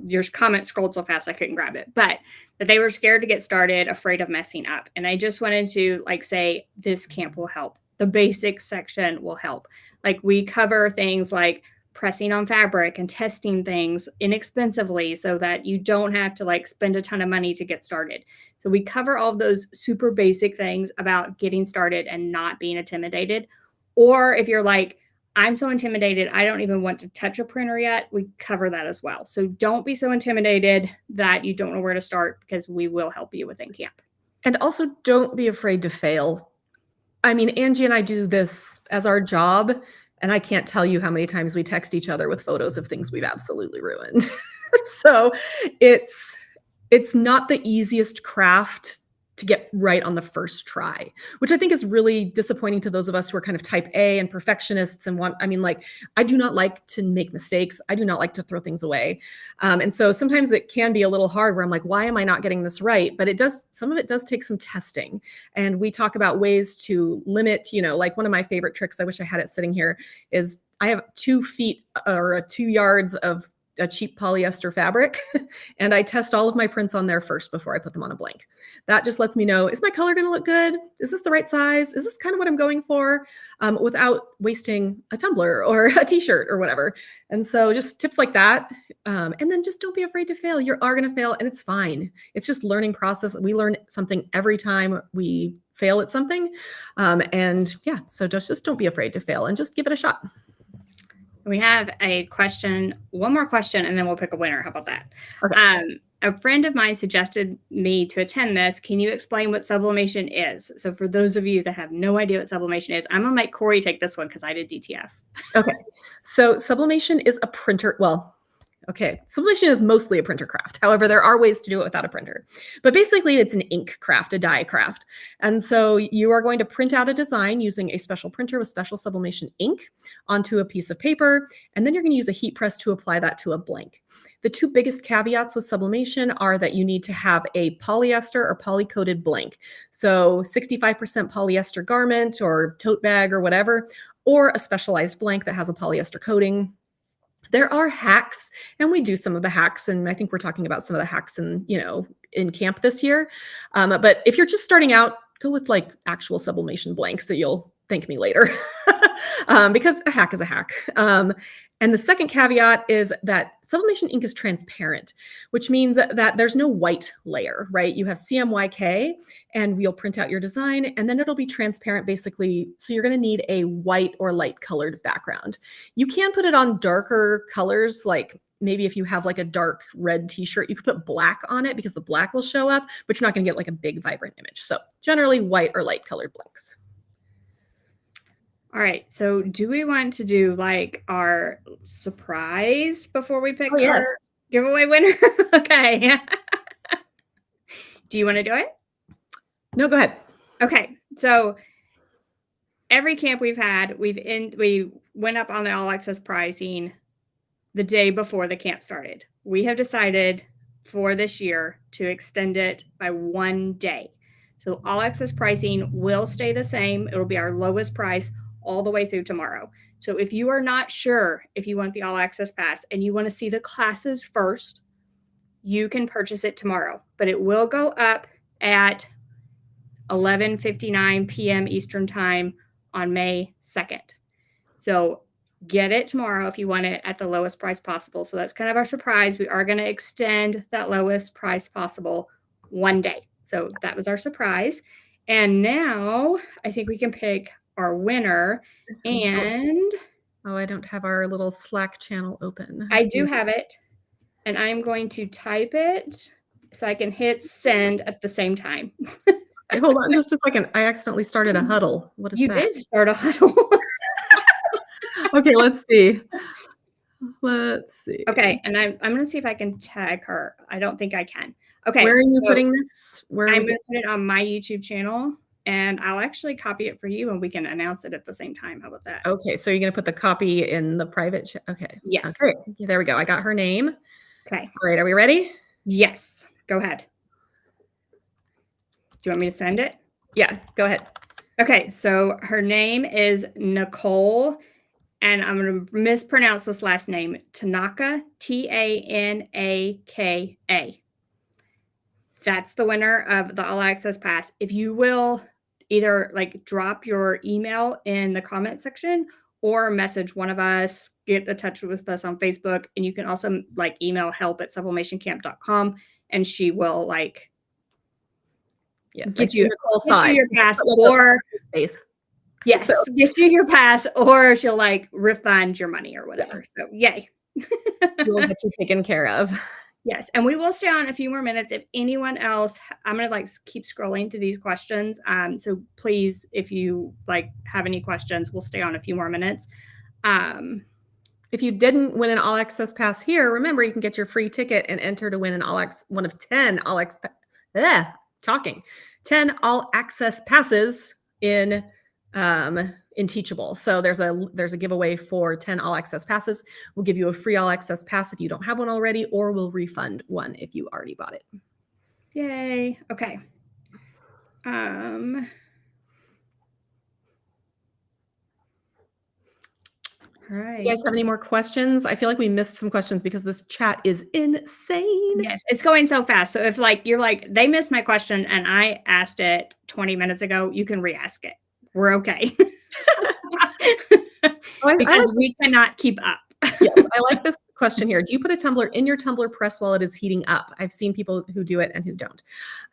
Your comment scrolled so fast I couldn't grab it, but that they were scared to get started, afraid of messing up. And I just wanted to say this camp will help. The basics section will help. Like we cover things like pressing on fabric and testing things inexpensively so that you don't have to spend a ton of money to get started. So we cover all of those super basic things about getting started and not being intimidated. Or if you're like, I'm so intimidated, I don't even want to touch a printer yet, we cover that as well. So don't be so intimidated that you don't know where to start, because we will help you within camp.
And also don't be afraid to fail. I mean, Angie and I do this as our job, and I can't tell you how many times we text each other with photos of things we've absolutely ruined. So it's not the easiest craft to get right on the first try, which I think is really disappointing to those of us who are kind of type A and perfectionists and I do not like to make mistakes. I do not like to throw things away. And so sometimes it can be a little hard where I'm like, why am I not getting this right? But some of it does take some testing. And we talk about ways to limit, like one of my favorite tricks, I wish I had it sitting here, is I have 2 feet or 2 yards of a cheap polyester fabric, and I test all of my prints on there first before I put them on a blank. That just lets me know, is my color going to look good? Is this the right size? Is this kind of what I'm going for? Without wasting a tumbler or a t-shirt or whatever. And so just tips like that. And then just don't be afraid to fail. You are going to fail, and it's fine. It's just learning process. We learn something every time we fail at something. And yeah, so just don't be afraid to fail and just give it a shot.
We have one more question, and then we'll pick a winner. How about that?
Okay.
A friend of mine suggested me to attend this. Can you explain what sublimation is? So for those of you that have no idea what sublimation is, I'm going to make Corey take this one because I did DTF.
Okay. So sublimation is a printer. Well, okay. Sublimation is mostly a printer craft. However, there are ways to do it without a printer. But basically, it's an ink craft, a die craft. And so you are going to print out a design using a special printer with special sublimation ink onto a piece of paper. And then you're going to use a heat press to apply that to a blank. The 2 biggest caveats with sublimation are that you need to have a polyester or poly-coated blank. So 65% polyester garment or tote bag or whatever, or a specialized blank that has a polyester coating. There are hacks, and we do some of the hacks, and I think we're talking about some of the hacks in camp this year. But if you're just starting out, go with actual sublimation blanks, so you'll thank me later. because a hack is a hack. And the second caveat is that sublimation ink is transparent, which means that there's no white layer, right? You have CMYK and we'll print out your design and then it'll be transparent basically. So you're going to need a white or light colored background. You can put it on darker colors, like maybe if you have like a dark red t-shirt, you could put black on it because the black will show up, but you're not going to get like a big vibrant image. So generally white or light colored blanks.
All right. So do we want to do like our surprise before we pick our giveaway winner? Okay. Do you want to do it?
No, go ahead.
Okay. So every camp we've had, we went up on the all access pricing the day before the camp started. We have decided for this year to extend it by 1 day. So all access pricing will stay the same. It'll be our lowest price all the way through tomorrow. So if you are not sure if you want the all access pass and you want to see the classes first, you can purchase it tomorrow, but it will go up at 11:59 p.m. Eastern time on May 2nd. So get it tomorrow if you want it at the lowest price possible. So that's kind of our surprise. We are going to extend that lowest price possible 1 day. So that was our surprise. And now I think we can pick our winner. And
I don't have our little Slack channel open.
I do have it. And I'm going to type it so I can hit send at the same time.
Hey, hold on just a second. I accidentally started a huddle. What is that?
You did start a huddle.
Okay, let's see. Let's see.
Okay, and I'm going to see if I can tag her. I don't think I can. Okay.
Where are you putting this?
I'm going to put it on my YouTube channel, and I'll actually copy it for you, and we can announce it at the same time. How about that?
Okay, so you're going to put the copy in the private chat. Okay.
Yes.
Okay, there we go. I got her name.
Okay.
All right, are we ready?
Yes. Go ahead. Do you want me to send it?
Yeah, go ahead. Okay,
so her name is Nicole, and I'm going to mispronounce this last name, Tanaka, Tanaka. That's the winner of the All Access Pass. If you will either like drop your email in the comment section or message one of us, get in touch with us on Facebook, and you can also like email help@sublimationcamp.com, and she will like get you your pass, or get you your pass, or she'll like refund your money or whatever. So yay.
We'll get you taken care of.
Yes, and we will stay on a few more minutes. If anyone else, I'm going to like keep scrolling through these questions. So please, if you like have any questions, we'll stay on a few more minutes.
If you didn't win an all access pass here, remember you can get your free ticket and enter to win an one of 10 all access 10 all access passes in Teachable. So there's a giveaway for 10 all access passes. We'll give you a free all access pass if you don't have one already, or we'll refund one if you already bought it.
Yay. Okay. All right.
You guys have any more questions? I feel like we missed some questions because this chat is insane.
Yes, it's going so fast. So if like you're like, they missed my question and I asked it 20 minutes ago, you can re-ask it. We're okay. Because we cannot keep up.
Yes, I like this question here. Do you put a tumbler in your tumbler press while it is heating up? I've seen people who do it and who don't.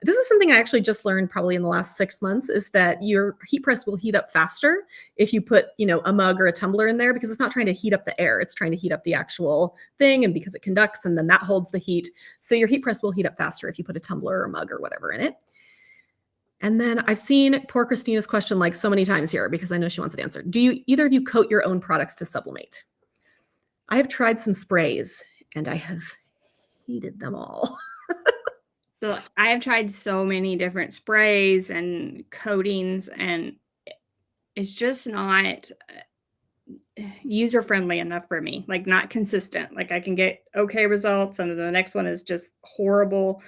This is something I actually just learned probably in the last 6 months, is that your heat press will heat up faster if you put, a mug or a tumbler in there, because it's not trying to heat up the air. It's trying to heat up the actual thing, and because it conducts and then that holds the heat. So your heat press will heat up faster if you put a tumbler or a mug or whatever in it. And then I've seen poor Christina's question like so many times here because I know she wants it answered. Do either of you coat your own products to sublimate? I have tried some sprays and I have hated them all.
So I have tried so many different sprays and coatings, and it's just not user-friendly enough for me, like not consistent. Like I can get okay results and then the next one is just horrible.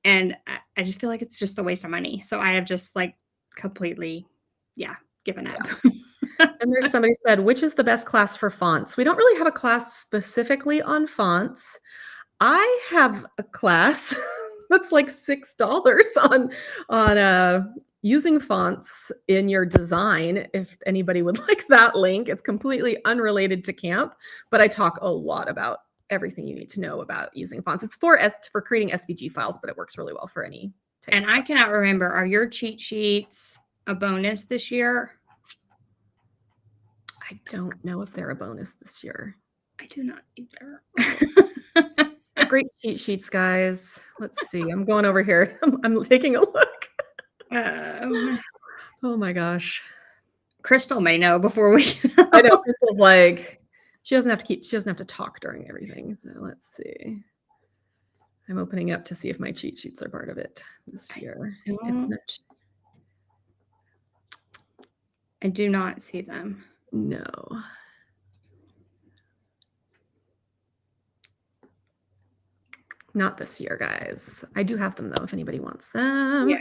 And I just feel like it's just a waste of money. So I have just like completely, given up.
And there's somebody said, which is the best class for fonts? We don't really have a class specifically on fonts. I have a class that's like $6 on using fonts in your design, if anybody would like that link. It's completely unrelated to camp, but I talk a lot about everything you need to know about using fonts. It's for creating SVG files, but it works really well for any type.
And I cannot remember, are your cheat sheets a bonus this year?
I don't know if they're a bonus this year.
I do not either.
Great cheat sheets, guys. Let's see. I'm going over here. I'm taking a look. Oh my gosh.
Crystal may know before we
know. I know Crystal's like, she doesn't have to talk during everything. So let's see. I'm opening up to see if my cheat sheets are part of it this year.
I do not see them.
No. Not this year, guys. I do have them though, if anybody wants them.
Yeah.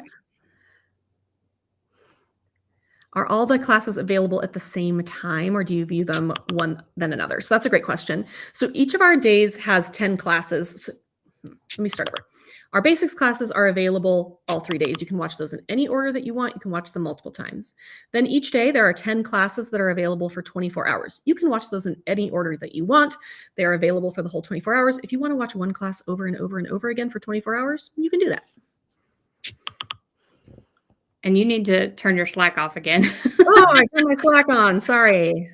Are all the classes available at the same time, or do you view them one then another? So that's a great question. So each of our days has 10 classes. So, let me start over. Our basics classes are available all 3 days. You can watch those in any order that you want. You can watch them multiple times. Then each day there are 10 classes that are available for 24 hours. You can watch those in any order that you want. They are available for the whole 24 hours. If you want to watch one class over and over and over again for 24 hours, you can do that.
And you need to turn your Slack off again.
Oh, I turned my Slack on. Sorry.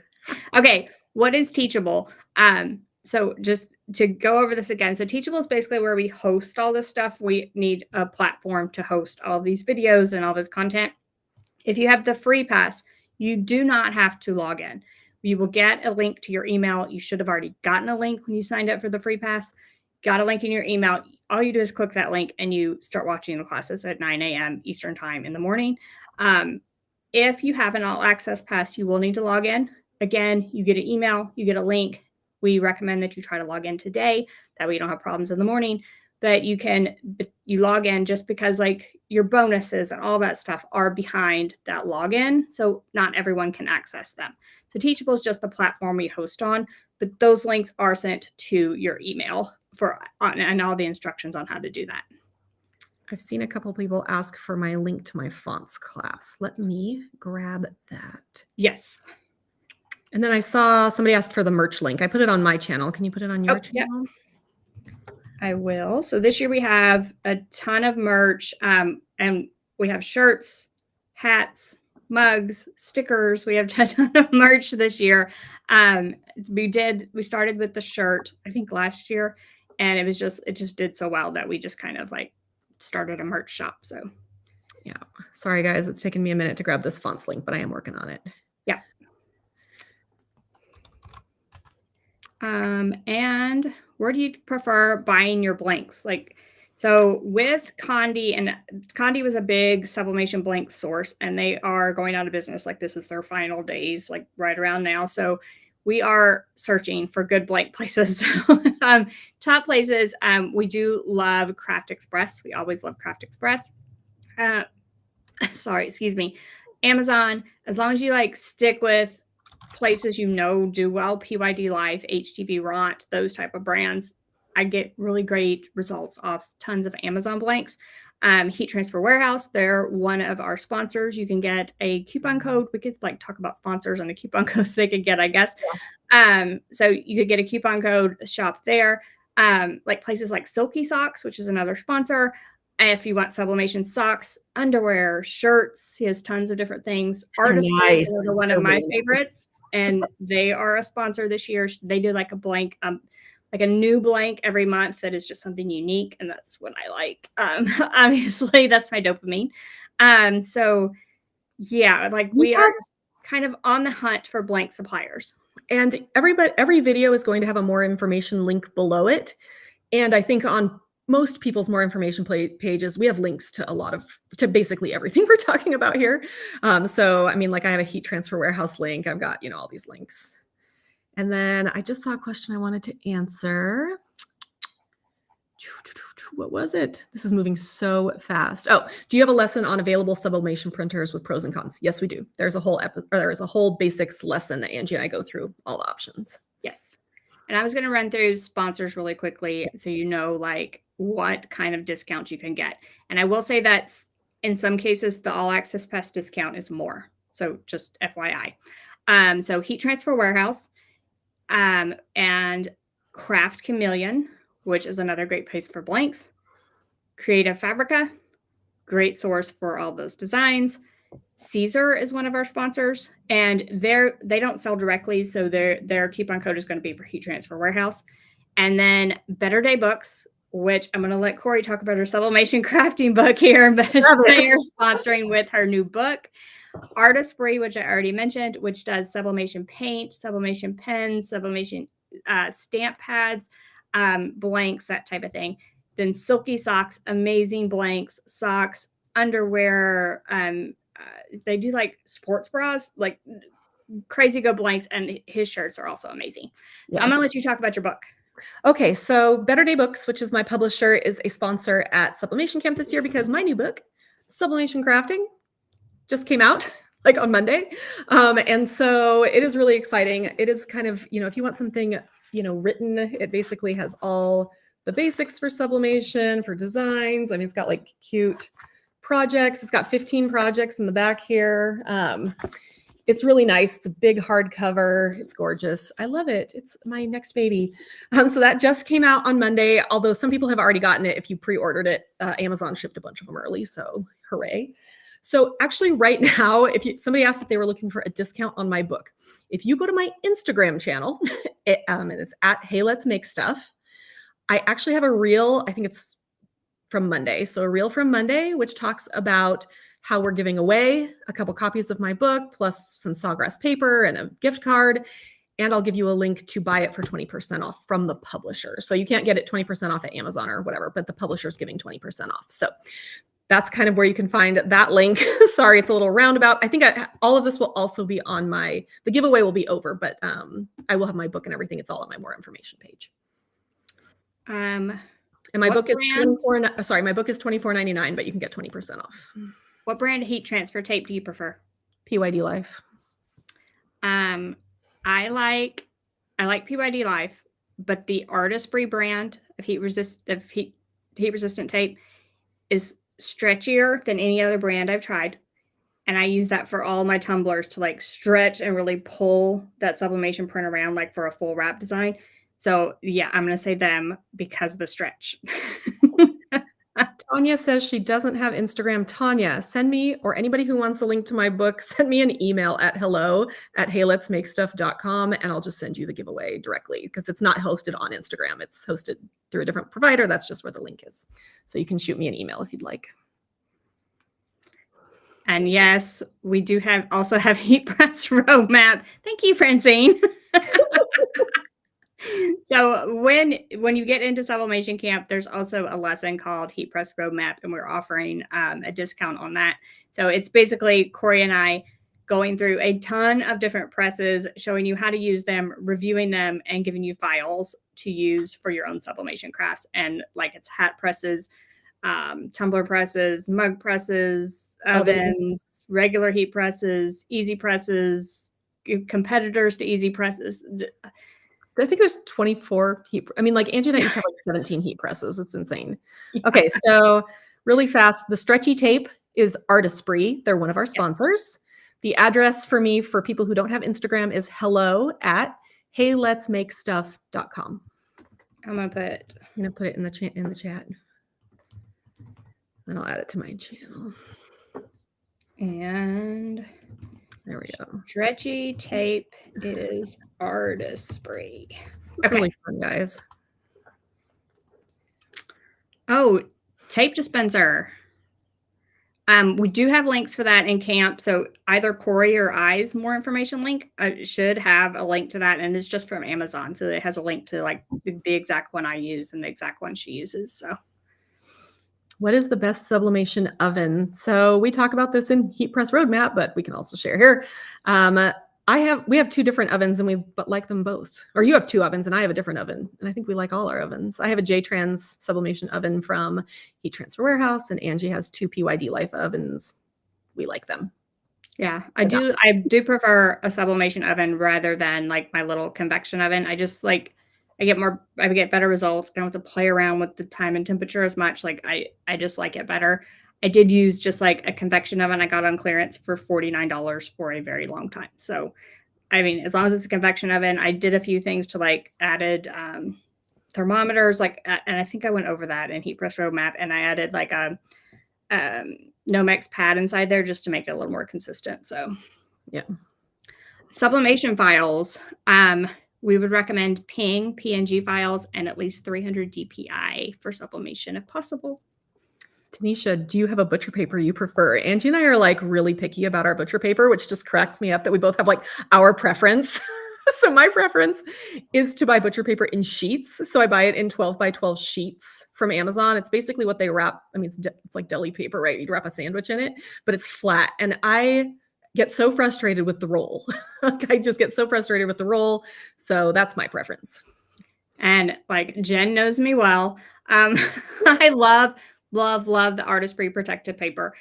Okay. What is Teachable? So just to go over this again. So Teachable is basically where we host all this stuff. We need a platform to host all these videos and all this content. If you have the free pass, you do not have to log in. You will get a link to your email. You should have already gotten a link when you signed up for the free pass. Got a link in your email. All you do is click that link and you start watching the classes at 9 a.m. Eastern time in the morning. If you have an all access pass, you will need to log in. Again, you get an email, you get a link. We recommend that you try to log in today. That way you don't have problems in the morning. But you log in just because like your bonuses and all that stuff are behind that login. So not everyone can access them. So Teachable is just the platform we host on, but those links are sent to your email and all the instructions on how to do that.
I've seen a couple people ask for my link to my fonts class. Let me grab that.
Yes.
And then I saw somebody asked for the merch link. I put it on my channel. Can you put it on your channel?
Yeah. I will. So this year we have a ton of merch, and we have shirts, hats, mugs, stickers. We have a ton of merch this year. We started with the shirt, I think last year, and it just did so well that we just kind of like started a merch shop. So
yeah, sorry guys, it's taken me a minute to grab this fonts link, but I am working on it.
Yeah. And where do you prefer buying your blanks? So with Condi, and Condi was a big sublimation blank source, and they are going out of business. Like this is their final days, like right around now. So we are searching for good blank places. Top places, we do love Craft Express. We always love Craft Express. Sorry, excuse me. Amazon, as long as you like stick with places do well, PYD Life, HTV Ront, those type of brands. I get really great results off tons of Amazon blanks. Heat Transfer Warehouse, they're one of our sponsors. You can get a coupon code. We could like talk about sponsors and the coupon codes they could get, I guess. Yeah. So you could get a coupon code, shop there. Like places like Silky Socks, which is another sponsor. If you want sublimation socks, underwear, shirts, he has tons of different things. Artist
nice.
is one of my favorites, and they are a sponsor this year. They do like a blank, like a new blank every month that is just something unique, and that's what I like. Obviously, that's my dopamine. So yeah, like we are just kind of on the hunt for blank suppliers.
And every video is going to have a more information link below it. And I think on most people's more information pages, we have links to basically everything we're talking about here. So, I mean, like I have a Heat Transfer Warehouse link. I've got, all these links. And then I just saw a question I wanted to answer. What was it? This is moving so fast. Oh, do you have a lesson on available sublimation printers with pros and cons? Yes, we do. There's a whole basics lesson that Angie and I go through all the options.
Yes. And I was going to run through sponsors really quickly so like what kind of discounts you can get. And I will say that In some cases, the all access pass discount is more. So just FYI. So Heat Transfer Warehouse and Craft Chameleon, which is another great place for blanks. Creative Fabrica, great source for all those designs. Caesar is one of our sponsors, and they don't sell directly, so their coupon code is going to be for Heat Transfer Warehouse. And then Better Day Books, which I'm going to let Corey talk about her sublimation crafting book here, but they are sponsoring with her new book. Artistry, which I already mentioned, which does sublimation paint, sublimation pens, sublimation stamp pads, blanks, that type of thing. Then Silky Socks, amazing blanks, socks, underwear. They do like sports bras, like crazy good blanks, and his shirts are also amazing. So I'm going to let you talk about your book.
Okay, so Better Day Books, which is my publisher, is a sponsor at Sublimation Camp this year because my new book, Sublimation Crafting, just came out like on Monday. And so it is really exciting. It is kind of, if you want something, written, it basically has all the basics for sublimation, for designs. I mean, it's got like cute projects. It's got 15 projects in the back here. It's really nice. It's a big hardcover. It's gorgeous. I love it. It's my next baby. So that just came out on Monday, although some people have already gotten it. If you pre-ordered it, Amazon shipped a bunch of them early, so hooray. So actually right now, somebody asked if they were looking for a discount on my book. If you go to my Instagram channel, it's at Hey Let's Make Stuff. I actually have a reel, I think it's from Monday. So a reel from Monday, which talks about how we're giving away a couple copies of my book, plus some sawgrass paper and a gift card. And I'll give you a link to buy it for 20% off from the publisher. So you can't get it 20% off at Amazon or whatever, but the publisher's giving 20% off. So that's kind of where you can find that link. Sorry, it's a little roundabout. I think all of this will also be on the giveaway will be over, but I will have my book and everything. It's all on my more information page. And my book is $24.99, but you can get 20% off.
What brand of heat transfer tape do you prefer?
PYD Life.
I like PYD Life, but the Artistry brand of heat resistant tape is stretchier than any other brand I've tried. And I use that for all my tumblers to like stretch and really pull that sublimation print around, like for a full wrap design. So yeah, I'm going to say them because of the stretch.
Tanya says she doesn't have Instagram. Tanya, send me, or anybody who wants a link to my book, send me an email at hello@heyletsmakestuff.com, and I'll just send you the giveaway directly because it's not hosted on Instagram. It's hosted through a different provider. That's just where the link is. So you can shoot me an email if you'd like.
And yes, we do also have Heat Press Roadmap. Thank you, Francine. So when you get into Sublimation Camp, there's also a lesson called Heat Press Roadmap, and we're offering a discount on that. So it's basically Corey and I going through a ton of different presses, showing you how to use them, reviewing them, and giving you files to use for your own sublimation crafts. And like it's hat presses, tumbler presses, mug presses, ovens, regular heat presses, easy presses, competitors to easy presses.
I think there's 24 like Angie and I each have like 17 heat presses. It's insane. Yeah. Okay, so really fast, the stretchy tape is Artistry. They're one of our sponsors. The address for me, for people who don't have Instagram, is hello@heyletsmakestuff.com.
I'm gonna put
it in the chat. And I'll add it to my channel.
And
there we go.
Stretchy tape is Artistry.
Okay. Really fun, guys.
Oh, tape dispenser. We do have links for that in camp. So either Corey or I's more information link should have a link to that. And it's just from Amazon. So it has a link to like the exact one I use and the exact one she uses. So
what is the best sublimation oven? So we talk about this in Heat Press Roadmap, but we can also share here. We have two different ovens and we like them both. Or you have two ovens and I have a different oven. And I think we like all our ovens. I have a J-Trans sublimation oven from Heat Transfer Warehouse, and Angie has two PYD Life ovens. We like them.
Yeah, I do prefer a sublimation oven rather than like my little convection oven. I just like, I get better results. I don't have to play around with the time and temperature as much. Like I just like it better. I did use just like a convection oven I got on clearance for $49 for a very long time. So, I mean, as long as it's a convection oven, I did a few things to like added thermometers, like, and I think I went over that in Heat Press Roadmap, and I added like a Nomex pad inside there just to make it a little more consistent. So,
Yeah.
Sublimation files. We would recommend PNG files and at least 300 DPI for sublimation if possible.
Tanisha, do you have a butcher paper you prefer? Angie and I are like really picky about our butcher paper, which just cracks me up that we both have like our preference. So my preference is to buy butcher paper in sheets. So I buy it in 12 by 12 sheets from Amazon. It's basically what they wrap. I mean, it's like deli paper, right? You'd wrap a sandwich in it, but it's flat. And I get so frustrated with the roll. Like, I just get so frustrated with the roll. So that's my preference.
And like Jen knows me well. I love the Artistry protective paper.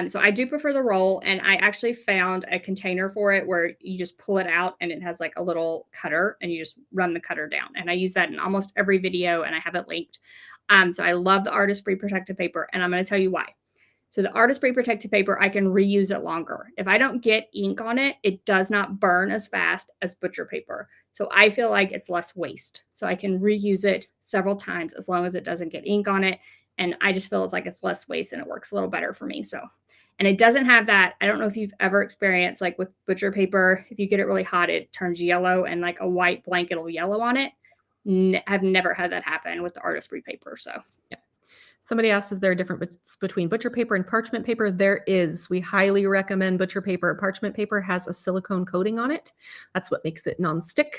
So I do prefer the roll, and I actually found a container for it where you just pull it out and it has like a little cutter and you just run the cutter down. And I use that in almost every video and I have it linked. So I love the Artistry protective paper, and I'm going to tell you why. So the Artistry protective paper, I can reuse it longer. If I don't get ink on it, it does not burn as fast as butcher paper. So I feel like it's less waste. So I can reuse it several times as long as it doesn't get ink on it. And I just feel it's like it's less waste and it works a little better for me. So, and it doesn't have that. I don't know if you've ever experienced like with butcher paper, if you get it really hot, it turns yellow and like a white blanket will yellow on it. I've never had that happen with the Artistry paper. So,
yeah. Somebody asked, is there a difference between butcher paper and parchment paper? There is. We highly recommend butcher paper. Parchment paper has a silicone coating on it. That's what makes it nonstick.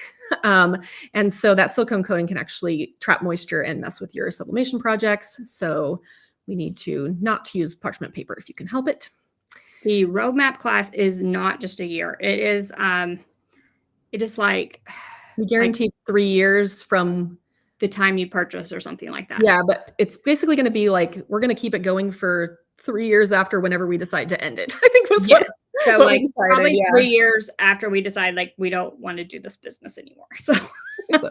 And so that silicone coating can actually trap moisture and mess with your sublimation projects. So we need to not use parchment paper if you can help it.
The roadmap class is not just a year. It is like
we guarantee like 3 years from
the time you purchase or something like that.
Yeah, but it's basically going to be like, we're going to keep it going for 3 years after whenever we decide to end it. I think was
what like
we decided,
probably 3 years after we decide like we don't want to do this business anymore. So
Heat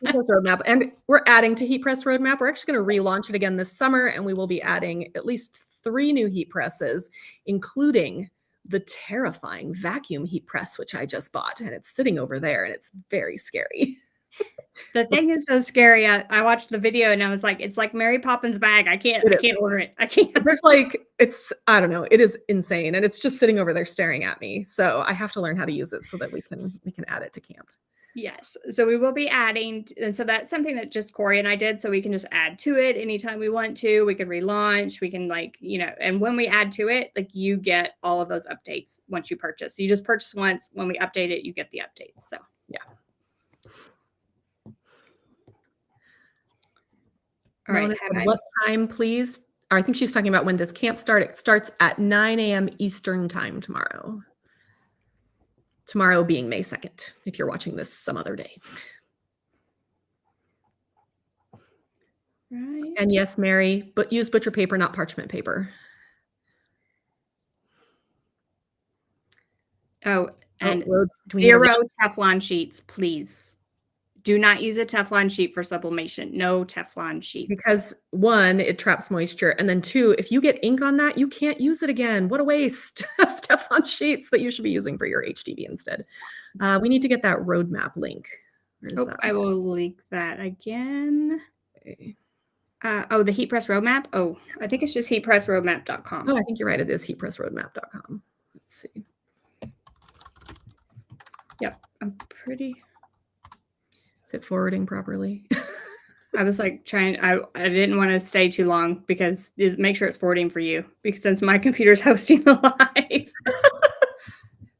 Press Roadmap, and we're adding to Heat Press Roadmap. We're actually going to relaunch it again this summer, and we will be adding at least 3 new heat presses, including the terrifying vacuum heat press, which I just bought, and it's sitting over there, and it's very scary.
The thing is so scary. I watched the video and I was like, it's like Mary Poppins bag. I can't order it. I can't.
There's like, I don't know. It is insane. And it's just sitting over there staring at me. So I have to learn how to use it so that we can add it to camp.
Yes. So we will be adding. And so that's something that just Corey and I did. So we can just add to it anytime we want to. We can relaunch. We can like, and when we add to it, like you get all of those updates once you purchase. So you just purchase once. When we update it, you get the updates. So
yeah.
All right.
What time, please? I think she's talking about when does camp start? It starts at 9 a.m. Eastern time tomorrow. Tomorrow being May 2nd, if you're watching this some other day.
Right.
And yes, Mary, but use butcher paper, not parchment paper.
Oh, and 0 Teflon sheets, please. Do not use a Teflon sheet for sublimation. No Teflon sheets.
Because 1, it traps moisture. And then 2, if you get ink on that, you can't use it again. What a waste of Teflon sheets that you should be using for your HDB instead. We need to get that roadmap link.
I will link that again.
Okay.
The Heat Press Roadmap. Oh, I think it's just heatpressroadmap.com.
Oh, I think you're right. It is heatpressroadmap.com. Let's see.
Yep. I'm pretty...
Is it forwarding properly?
I was like I didn't want to stay too long because make sure it's forwarding for you, because since my computer's hosting the live.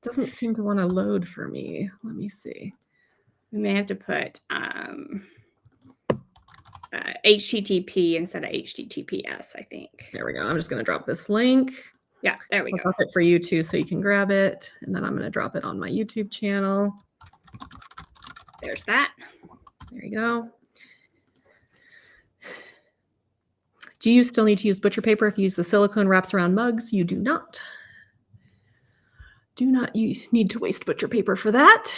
Doesn't seem to want to load for me. Let me see.
We may have to put HTTP instead of HTTPS, I think.
There we go. I'm just going to drop this link.
Yeah, there we go.
I'll drop it for you too so you can grab it. And then I'm going to drop it on my YouTube channel.
There's that.
There you go. Do you still need to use butcher paper if you use the silicone wraps around mugs? You do not. You need to waste butcher paper for that.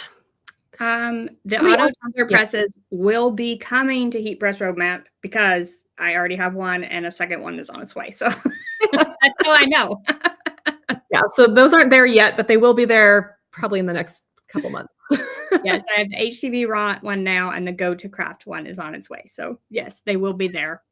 The auto tumbler presses will be coming to Heat Press Roadmap because I already have one and a second one is on its way. So That's how I know.
Yeah, so those aren't there yet, but they will be there probably in the next couple months.
Yes, I have the HTV Ront one now, and the Go to Craft one is on its way. So yes, they will be there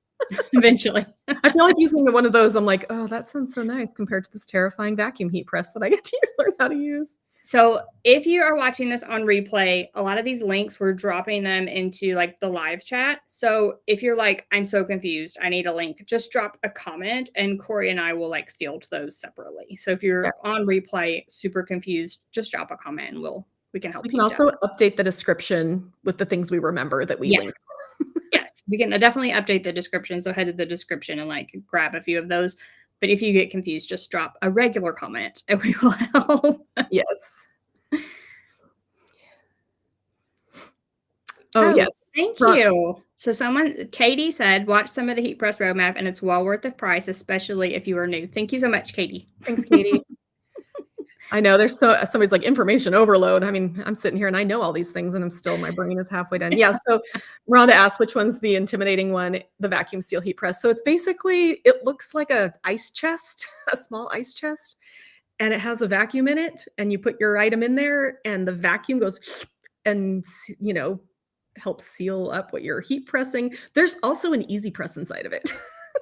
eventually.
I feel like using one of those, I'm like, "Oh, that sounds so nice compared to this terrifying vacuum heat press that I get to learn how to use."
So if you are watching this on replay, a lot of these links, we're dropping them into like the live chat. So if you're like, I'm so confused, I need a link, just drop a comment and Corey and I will like field those separately. So if
Yeah.
you're on replay, super confused, just drop a comment and we can help
We
you.
can also update the description with the things we remember that we
Yeah.
linked.
Yes, we can definitely update the description. So head to the description and like grab a few of those. But if you get confused, just drop a regular comment and we will help.
Yes. Oh, yes.
Thank you. So Katie said, watch some of the Heat Press Roadmap and it's well worth the price, especially if you are new. Thank you so much, Katie.
Thanks, Katie. I know there's somebody's like information overload. I mean, I'm sitting here and I know all these things and I'm still, my brain is halfway done. Yeah. So Rhonda asked which one's the intimidating one, the vacuum seal heat press. So it's basically, it looks like a ice chest, a small ice chest, and it has a vacuum in it and you put your item in there and the vacuum goes and, helps seal up what you're heat pressing. There's also an easy press inside of it.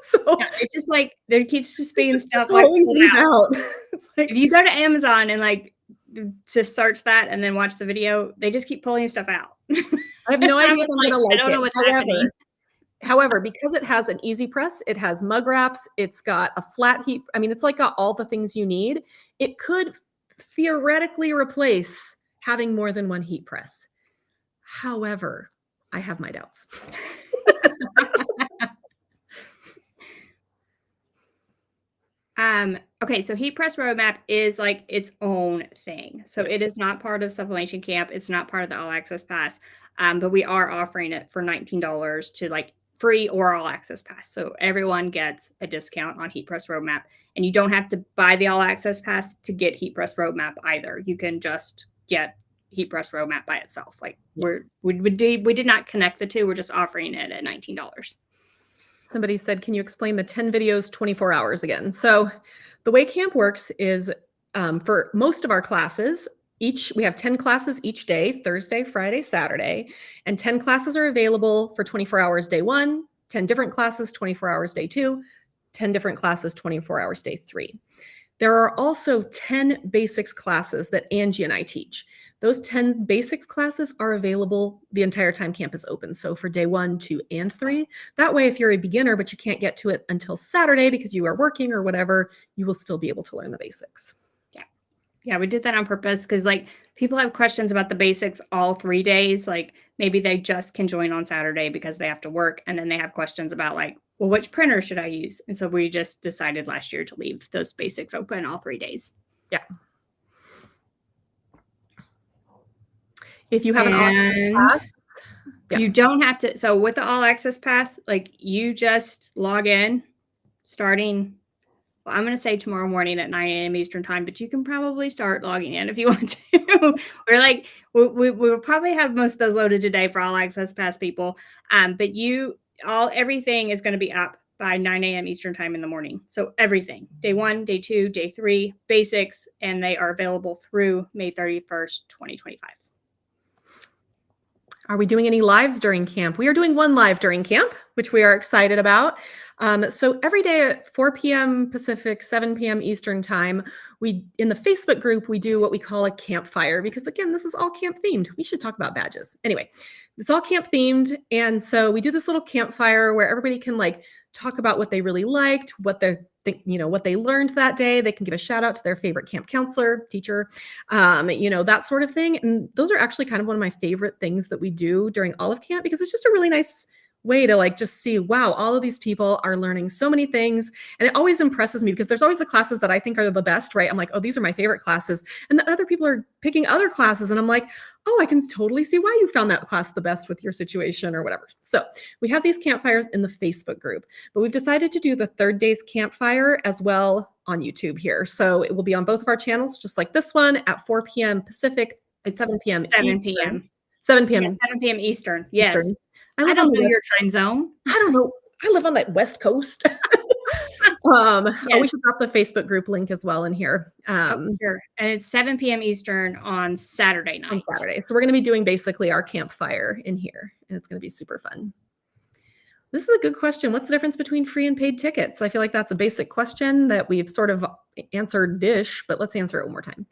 So
Yeah, it's just like there keeps just being stuff like
pulling
pulled
things
out.
out. It's like,
If you go to Amazon and like just search that and then watch the video, they just keep pulling stuff out.
I have no
I
idea if
was
I'm
like,
gonna
I
like
don't know
it.
what's happening.
However, because it has an easy press, it has mug wraps, it's got a flat heat. I mean, it's like got all the things you need. It could theoretically replace having more than one heat press. However, I have my doubts.
Okay, so Heat Press Roadmap is like its own thing. So it is not part of Sublimation Camp. It's not part of the All Access Pass. But we are offering it for $19 to like free or All Access Pass. So everyone gets a discount on Heat Press Roadmap. And you don't have to buy the All Access Pass to get Heat Press Roadmap either. You can just get Heat Press Roadmap by itself. Like we did not connect the two. We're just offering it at $19.
Somebody said, can you explain the 10 videos, 24 hours again? So the way camp works is for most of our classes, we have 10 classes each day, Thursday, Friday, Saturday, and 10 classes are available for 24 hours day 1, 10 different classes, 24 hours day 2, 10 different classes, 24 hours day 3. There are also 10 basics classes that Angie and I teach. Those 10 basics classes are available the entire time camp is open. So for day 1, 2, and 3. That way, if you're a beginner, but you can't get to it until Saturday because you are working or whatever, you will still be able to learn the basics.
Yeah, we did that on purpose because like people have questions about the basics all 3 days. Like maybe they just can join on Saturday because they have to work. And then they have questions about like, well, which printer should I use? And so we just decided last year to leave those basics open all 3 days.
Yeah. If you have an all access pass,
you don't have to. So with the all access pass, like you just log in starting, well, I'm going to say tomorrow morning at 9 a.m. Eastern time, but you can probably start logging in if you want to. We're like, we will probably have most of those loaded today for all access pass people. But everything is going to be up by 9 a.m. Eastern time in the morning. So everything, day 1, day 2, day 3, basics, and they are available through May 31st, 2025.
Are we doing any lives during camp? We are doing one live during camp, which we are excited about. So every day at 4 p.m. Pacific, 7 p.m. Eastern time, in the Facebook group, we do what we call a campfire because again, this is all camp themed. We should talk about badges. Anyway, it's all camp themed. And so we do this little campfire where everybody can like talk about what they really liked, what they learned that day. They can give a shout out to their favorite camp counselor, teacher, that sort of thing. And those are actually kind of one of my favorite things that we do during all of camp because it's just a really nice way to like just see, wow, all of these people are learning so many things. And it always impresses me because there's always the classes that I think are the best, right? I'm like, oh, these are my favorite classes. And the other people are picking other classes. And I'm like, oh, I can totally see why you found that class the best with your situation or whatever. So we have these campfires in the Facebook group, but we've decided to do the third day's campfire as well on YouTube here. So it will be on both of our channels, just like this one at 4 p.m. Pacific, at 7 p.m.
7 p.m.
7 p.m.
Yeah, 7 p.m. Eastern. Yes.
Eastern.
I don't know your time zone.
I don't know. I live on that West Coast. Oh, we
Yes.
should drop the Facebook group link as well in here.
Oh, sure. And it's 7 PM Eastern on Saturday
On
night.
Saturday. So we're going to be doing basically our campfire in here, and it's going to be super fun. This is a good question. What's the difference between free and paid tickets? I feel like that's a basic question that we've sort of answered-ish, but let's answer it one more time.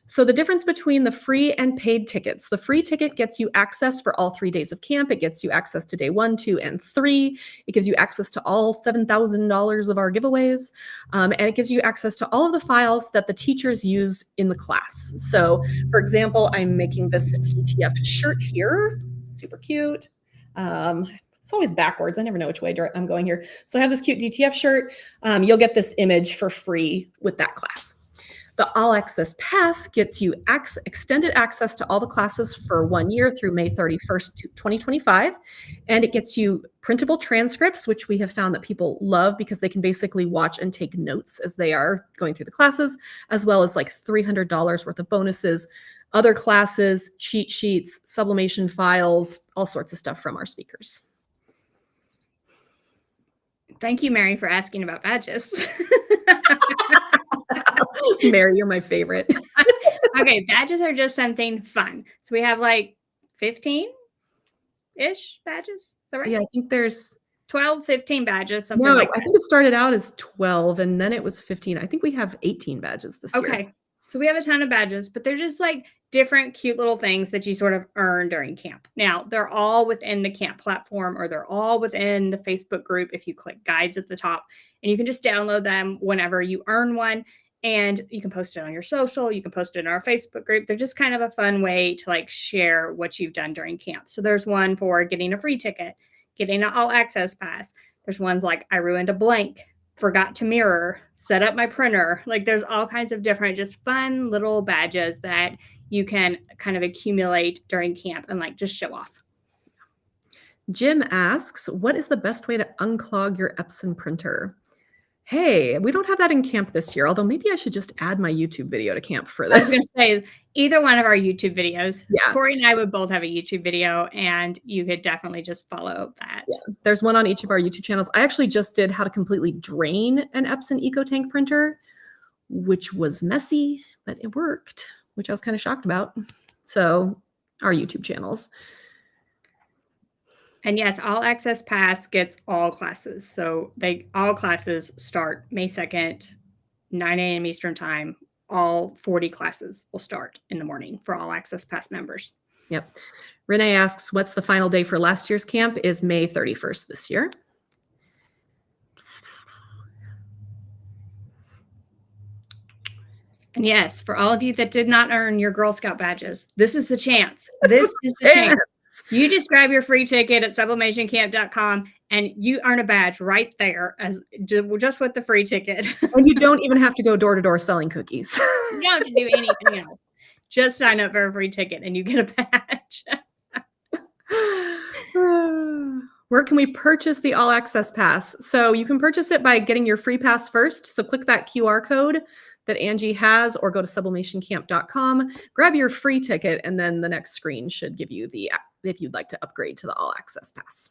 So the difference between the free and paid tickets. The free ticket gets you access for all 3 days of camp. It gets you access to day 1, 2, and 3. It gives you access to all $7,000 of our giveaways. And it gives you access to all of the files that the teachers use in the class. So for example, I'm making this DTF shirt here. Super cute. It's always backwards. I never know which way I'm going here. So I have this cute DTF shirt. You'll get this image for free with that class. The All Access Pass gets you extended access to all the classes for 1 year through May 31st, 2025. And it gets you printable transcripts, which we have found that people love because they can basically watch and take notes as they are going through the classes, as well as like $300 worth of bonuses, other classes, cheat sheets, sublimation files, all sorts of stuff from our speakers.
Thank you, Mary, for asking about badges.
Mary, you're my favorite.
Okay, badges are just something fun. So we have like 15-ish badges. Is that right?
Yeah, I think there's
12, 15 badges, something
no,
like
I
that.
think it started out as 12 and then it was 15. I think we have 18 badges this year.
Okay. So we have a ton of badges, but they're just like different cute little things that you sort of earn during camp. Now, they're all within the camp platform or they're all within the Facebook group if you click guides at the top, and you can just download them whenever you earn one, and you can post it on your social, you can post it in our Facebook group. They're just kind of a fun way to like share what you've done during camp. So there's one for getting a free ticket, getting an all access pass. There's ones like I ruined a blank, forgot to mirror, set up my printer. Like there's all kinds of different just fun little badges that you can kind of accumulate during camp and like just show off.
Jim asks, what is the best way to unclog your Epson printer? Hey, we don't have that in camp this year, although maybe I should just add my YouTube video to camp for this.
I was going to say either one of our YouTube videos.
Yeah.
Corey and I would both have a YouTube video, and you could definitely just follow that.
Yeah. There's one on each of our YouTube channels. I actually just did how to completely drain an Epson EcoTank printer, which was messy, but it worked, which I was kind of shocked about. So our YouTube channels.
And yes, All Access Pass gets all classes. So all classes start May 2nd, 9 a.m. Eastern time. All 40 classes will start in the morning for All Access Pass members.
Yep. Renee asks, what's the final day for last year's camp? Is May 31st this year.
And yes, for all of you that did not earn your Girl Scout badges, this is the chance. This is the chance. You just grab your free ticket at sublimationcamp.com and you earn a badge right there as just with the free ticket.
And you don't even have to go door to door selling cookies.
You don't have to do anything else. Just sign up for a free ticket and you get a badge.
Where can we purchase the All Access Pass? So you can purchase it by getting your free pass first. So click that QR code that Angie has, or go to sublimationcamp.com, grab your free ticket, and then the next screen should give you if you'd like to upgrade to the All Access Pass.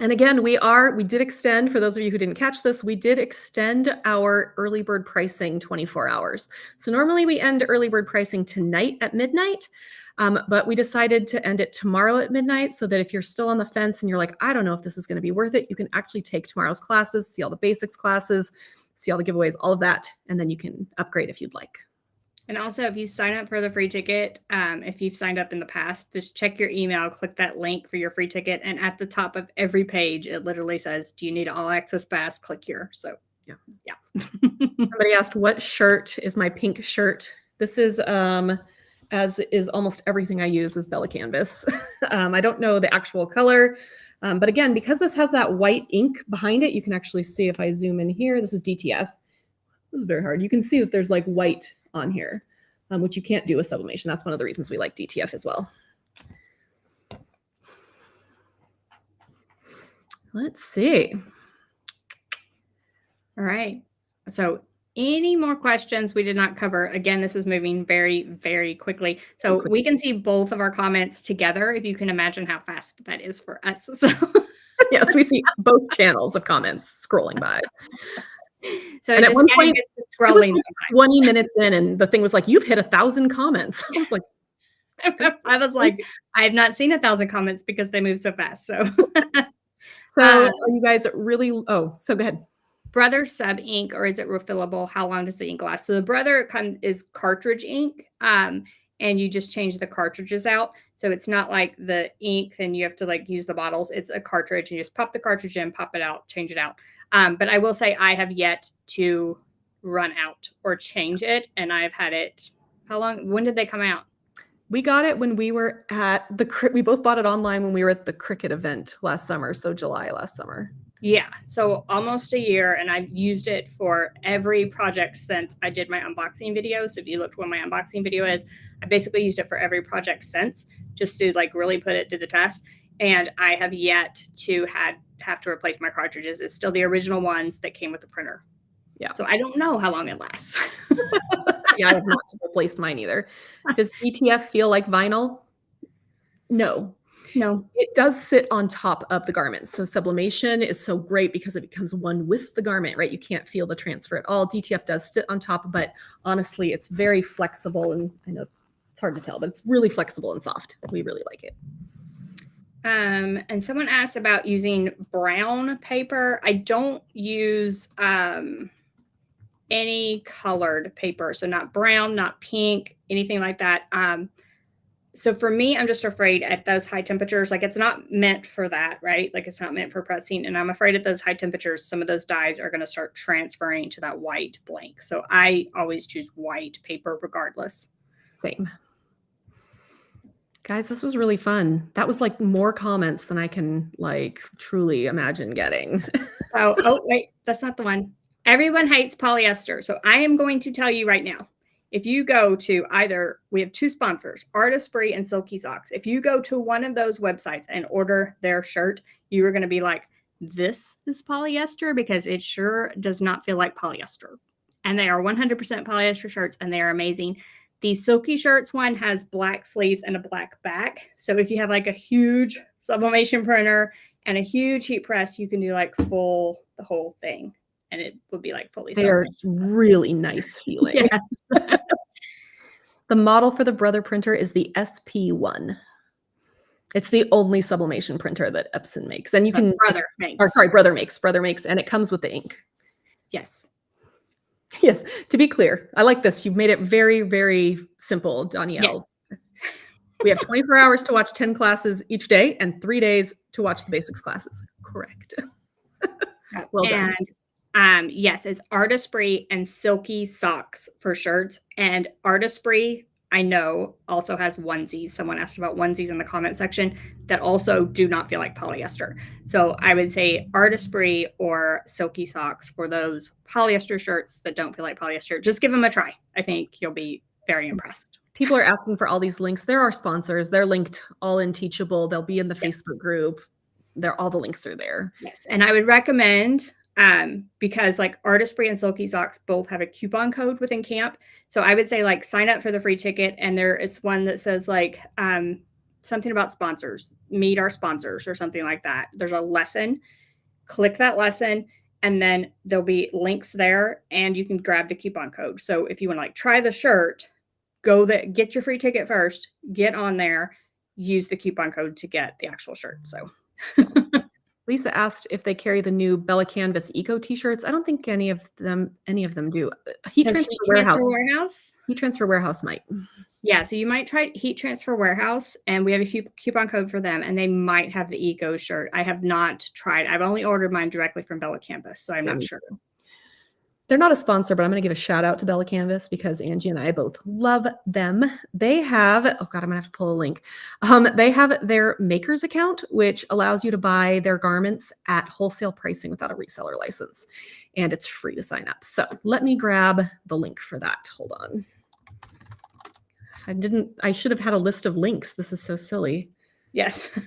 And again, we did extend, for those of you who didn't catch this, we did extend our early bird pricing 24 hours. So normally we end early bird pricing tonight at midnight, but we decided to end it tomorrow at midnight so that if you're still on the fence and you're like, I don't know if this is going to be worth it, you can actually take tomorrow's classes, see all the basics classes, see all the giveaways, all of that, and then you can upgrade if you'd like.
And also, if you sign up for the free ticket, if you've signed up in the past, just check your email, click that link for your free ticket, and at the top of every page, it literally says, do you need All Access Pass? Click here. So, yeah.
Somebody asked, what shirt is my pink shirt? This is, as is almost everything I use, is Bella Canvas. I don't know the actual color. But again, because this has that white ink behind it, you can actually see if I zoom in here, this is DTF. This is very hard. You can see that there's like white on here, which you can't do with sublimation. That's one of the reasons we like DTF as well. Let's see.
All right. So any more questions we did not cover? Again, this is moving very, very quickly. So we can see both of our comments together, if you can imagine how fast that is for us. So
Yes, we see both channels of comments scrolling by.
So
And
it
at
just
one
kind of
point,
gets to
it was
scrolling
like
sometimes.
20 minutes in, and the thing was like, "You've hit 1,000 comments." I was like,
I was like, I have not seen 1,000 comments because they move so fast. So,
"So,
uh,
are you guys really?" Oh, so go ahead.
Brother sub ink, or is it refillable? How long does the ink last? So the Brother is cartridge ink, and you just change the cartridges out. So it's not like the ink, then you have to like use the bottles. It's a cartridge, and you just pop the cartridge in, pop it out, change it out. But I will say I have yet to run out or change it, and I've had it. How long? When did they come out?
We got it when we were at we both bought it online when we were at the cricket event last summer, so July last summer.
Yeah, so almost a year, and I've used it for every project since I did my unboxing video. So if you looked what my unboxing video is, I basically used it for every project since, just to like really put it to the test. And I have yet to have to replace my cartridges. It's still the original ones that came with the printer.
Yeah.
So I don't know how long it lasts.
Yeah, I have not replaced mine either. Does DTF feel like vinyl? No.
No.
It does sit on top of the garment. So sublimation is so great because it becomes one with the garment, right? You can't feel the transfer at all. DTF does sit on top, but honestly, it's very flexible. And I know it's hard to tell, but it's really flexible and soft. We really like it.
And someone asked about using brown paper. I don't use any colored paper. So not brown, not pink, anything like that. So for me, I'm just afraid at those high temperatures, like it's not meant for that, right? Like it's not meant for pressing. And I'm afraid at those high temperatures, some of those dyes are going to start transferring to that white blank. So I always choose white paper regardless.
Same. Guys, this was really fun. That was like more comments than I can like truly imagine getting.
Oh, wait, that's not the one. Everyone hates polyester. So I am going to tell you right now, if you go to we have two sponsors, Artistry and Silky Socks. If you go to one of those websites and order their shirt, you are going to be like, this is polyester, because it sure does not feel like polyester. And they are 100% polyester shirts, and they are amazing. The Silky Shirts one has black sleeves and a black back. So if you have like a huge sublimation printer and a huge heat press, you can do like the whole thing. And it would be like fully
They are
sublimated.
really nice feeling.
Yes.
The model for the Brother printer is the SP1. It's the only sublimation printer that Epson makes. And you can
Brother makes.
or sorry, Brother makes, and it comes with the ink.
Yes.
Yes, to be clear, I like this. You've made it very, very simple, Danielle.
Yes.
We have 24 hours to watch 10 classes each day and 3 days to watch the basics classes. Correct. Well done.
And yes, it's Artistry and Silky Socks for shirts. And Artistry, I know, also has onesies. Someone asked about onesies in the comment section that also do not feel like polyester. So I would say Artistry or Silky Socks for those polyester shirts that don't feel like polyester. Just give them a try. I think you'll be very impressed.
People are asking for all these links. There are sponsors. They're linked all in Teachable. They'll be in the Facebook group. All the links are there.
Yes. And I would recommend, because like Artistry and Silky Socks both have a coupon code within camp. So I would say like sign up for the free ticket, and there is one that says like something about sponsors, meet our sponsors or something like that. There's a lesson, click that lesson, and then there'll be links there, and you can grab the coupon code. So if you want to like try the shirt, go there, get your free ticket first, get on there, use the coupon code to get the actual shirt. So
Lisa asked if they carry the new Bella Canvas Eco t-shirts. I don't think any of them do. Heat Transfer Warehouse. Heat Transfer Warehouse might.
Yeah, so you might try Heat Transfer Warehouse, and we have a coupon code for them, and they might have the Eco shirt. I have not tried. I've only ordered mine directly from Bella Canvas, so I'm not sure.
They're not a sponsor, but I'm going to give a shout out to Bella Canvas because Angie and I both love them. They have, oh God, I'm going to have to pull a link. They have their makers account, which allows you to buy their garments at wholesale pricing without a reseller license. And it's free to sign up. So let me grab the link for that. Hold on. I should have had a list of links. This is so silly.
Yes.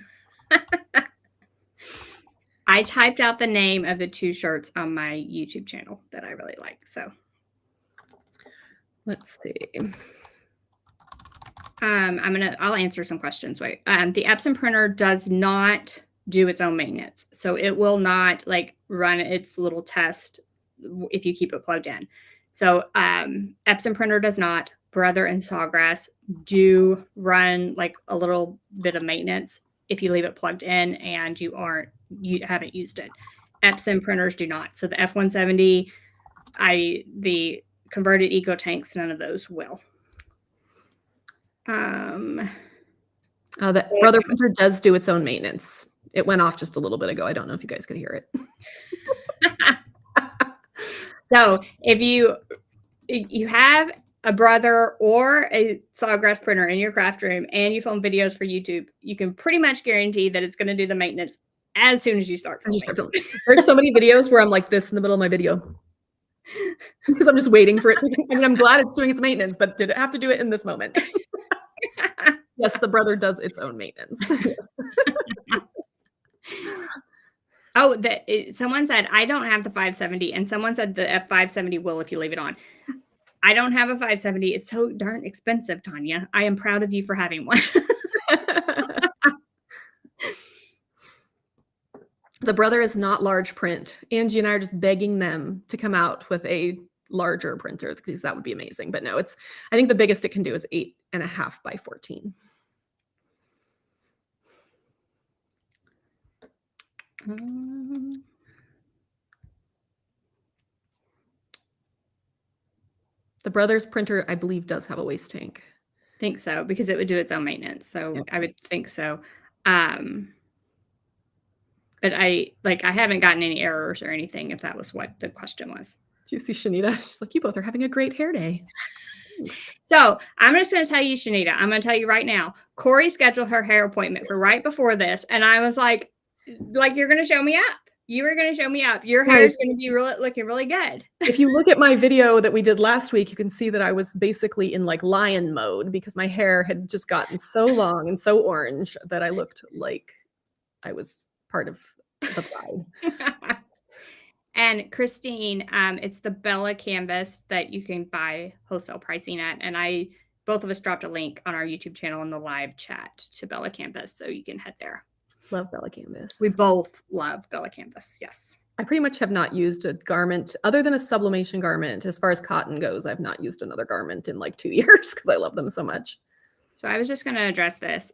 I typed out the name of the two shirts on my YouTube channel that I really like. So
let's see.
I'll answer some questions. Wait. The Epson printer does not do its own maintenance. So it will not like run its little test if you keep it plugged in. So Epson printer does not. Brother and Sawgrass do run like a little bit of maintenance if you leave it plugged in and you haven't used it. Epson printers do not. So the F170, the converted eco tanks, none of those will.
The Brother printer does do its own maintenance. It went off just a little bit ago. I don't know if you guys could hear it.
So if you have a Brother or a Sawgrass printer in your craft room and you film videos for YouTube, you can pretty much guarantee that it's going to do the maintenance as soon as you start filming.
There's so many videos where I'm like this in the middle of my video because I'm just waiting for it to. I mean, I'm glad it's doing its maintenance, but did it have to do it in this moment? Yes, the Brother does its own maintenance.
Oh, someone said, I don't have the 570, and someone said the F570 will if you leave it on. I don't have a 570. It's so darn expensive, Tanya. I am proud of you for having one.
The Brother is not large print. Angie and I are just begging them to come out with a larger printer because that would be amazing. But no, I think the biggest it can do is 8.5 by 14. The Brother's printer, I believe, does have a waste tank.
Think so, because it would do its own maintenance. So yep. I would think so. But I haven't gotten any errors or anything, if that was what the question was.
Do you see Shanita? She's like, you both are having a great hair day.
So I'm just going to tell you, Shanita, I'm going to tell you right now, Corey scheduled her hair appointment for right before this. And I was like, you're going to show me up. You were going to show me up. Your hair is going to be looking really good.
If you look at my video that we did last week, you can see that I was basically in like lion mode because my hair had just gotten so long and so orange that I looked like I was part of the pride.
And Christine, it's the Bella canvas that you can buy wholesale pricing at. And both of us dropped a link on our YouTube channel in the live chat to Bella canvas. So you can head there.
Love Bella canvas.
We both love Bella canvas. Yes.
I pretty much have not used a garment other than a sublimation garment. As far as cotton goes, I've not used another garment in like 2 years because I love them so much.
So I was just going to address this.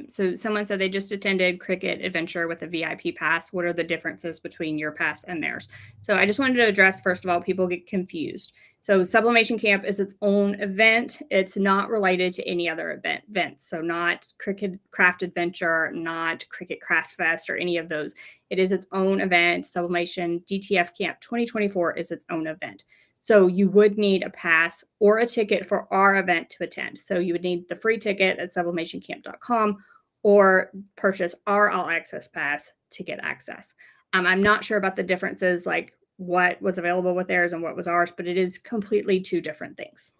So someone said they just attended Cricut Adventure with a VIP pass. What are the differences between your pass and theirs? So I just wanted to address, first of all, people get confused. So Sublimation Camp is its own event. It's not related to any other events. So not Cricut Craft Adventure, not Cricut Craft Fest, or any of those. It is its own event. Sublimation DTF Camp 2024 is its own event. So you would need a pass or a ticket for our event to attend. So you would need the free ticket at sublimationcamp.com or purchase our all access pass to get access. I'm not sure about the differences, like what was available with theirs and what was ours, but it is completely two different things.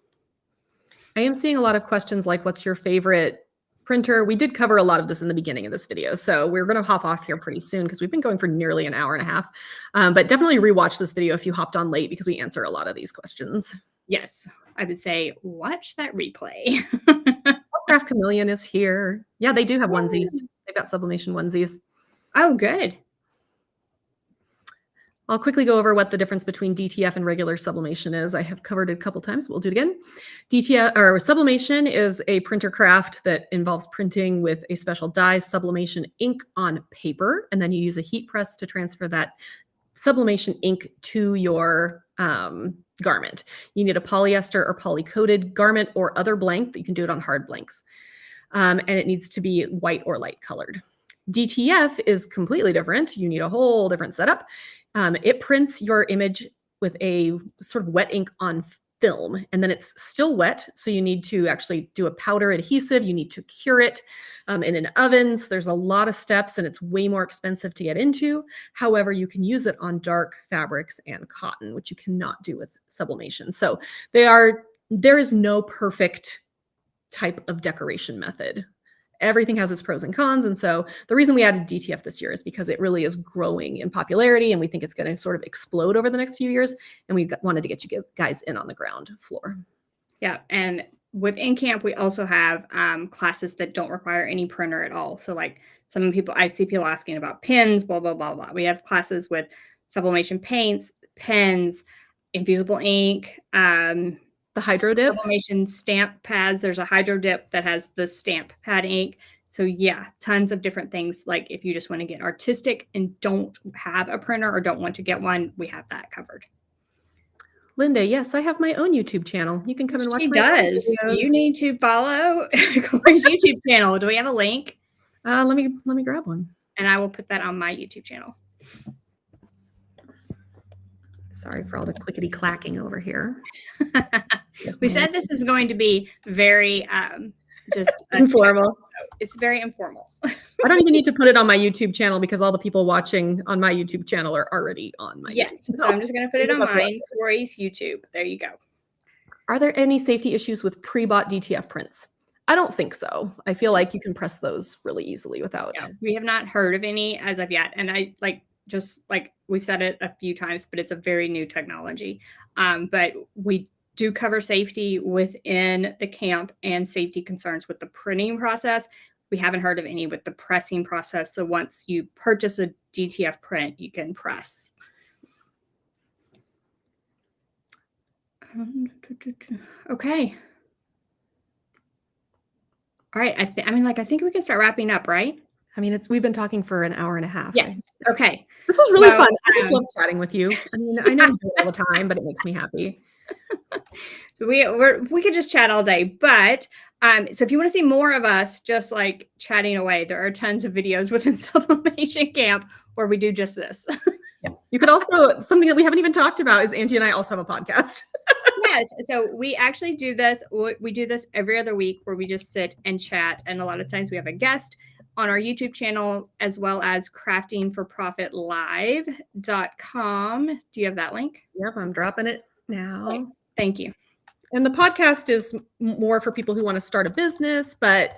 I am seeing a lot of questions like, what's your favorite printer? We did cover a lot of this in the beginning of this video, so we're going to hop off here pretty soon because we've been going for nearly an hour and a half. But definitely rewatch this video if you hopped on late because we answer a lot of these questions.
Yes, I would say watch that replay.
Craft Chameleon is here. Yeah, they do have onesies. They've got sublimation onesies.
Oh, good.
I'll quickly go over what the difference between DTF and regular sublimation is. I have covered it a couple times, but we'll do it again. DTF or sublimation is a printer craft that involves printing with a special dye sublimation ink on paper, and then you use a heat press to transfer that sublimation ink to your garment. You need a polyester or poly-coated garment or other blank, that you can do it on hard blanks. And it needs to be white or light colored. DTF is completely different. You need a whole different setup. It prints your image with a sort of wet ink on film, and then it's still wet. So you need to actually do a powder adhesive. You need to cure it in an oven. So there's a lot of steps and it's way more expensive to get into. However, you can use it on dark fabrics and cotton, which you cannot do with sublimation. So there is no perfect type of decoration method. Everything has its pros and cons. And so the reason we added DTF this year is because it really is growing in popularity and we think it's going to sort of explode over the next few years. And we wanted to get you guys in on the ground floor.
Yeah. And within camp, we also have classes that don't require any printer at all. So like some people, I see people asking about pens, blah, blah, blah, blah. We have classes with sublimation paints, pens, infusible ink,
The hydro dip.
sublimation stamp pads. There's a hydro dip that has the stamp pad ink. So yeah, tons of different things. Like if you just want to get artistic and don't have a printer or don't want to get one, we have that covered.
Linda, yes, I have my own YouTube channel. You can come and watch
She
my own
does.
videos.
You need to follow Corey's YouTube channel. Do we have a link?
Let me grab one.
And I will put that on my YouTube channel.
Sorry for all the clickety clacking over here.
We said this was going to be very just
informal.
It's very informal.
I don't even need to put it on my YouTube channel because all the people watching on my YouTube channel are already on my
yes.
YouTube.
So I'm just going to put it on mine, Corey's YouTube. There you go.
Are there any safety issues with pre-bought DTF prints? I don't think so. I feel like you can press those really easily without.
Yeah, we have not heard of any as of yet. And I just like we've said it a few times, but it's a very new technology. But we do cover safety within the camp and safety concerns with the printing process. We haven't heard of any with the pressing process. So once you purchase a DTF print, you can press. Okay. All right. I think we can start wrapping up, right?
I mean, we've been talking for an hour and a half.
Yes. Okay.
This was really fun. I just love chatting with you. I mean, I know you do it all the time, but it makes me happy.
So we could just chat all day, but so if you want to see more of us just like chatting away, there are tons of videos within Sublimation Camp where we do just this.
Yeah. You could also, something that we haven't even talked about is Angie and I also have a podcast.
Yes. So we actually do this. We do this every other week where we just sit and chat. And a lot of times we have a guest on our YouTube channel, as well as craftingforprofitlive.com. Do you have that link?
Yep. I'm dropping it now.
Okay. Thank you.
And the podcast is more for people who want to start a business, but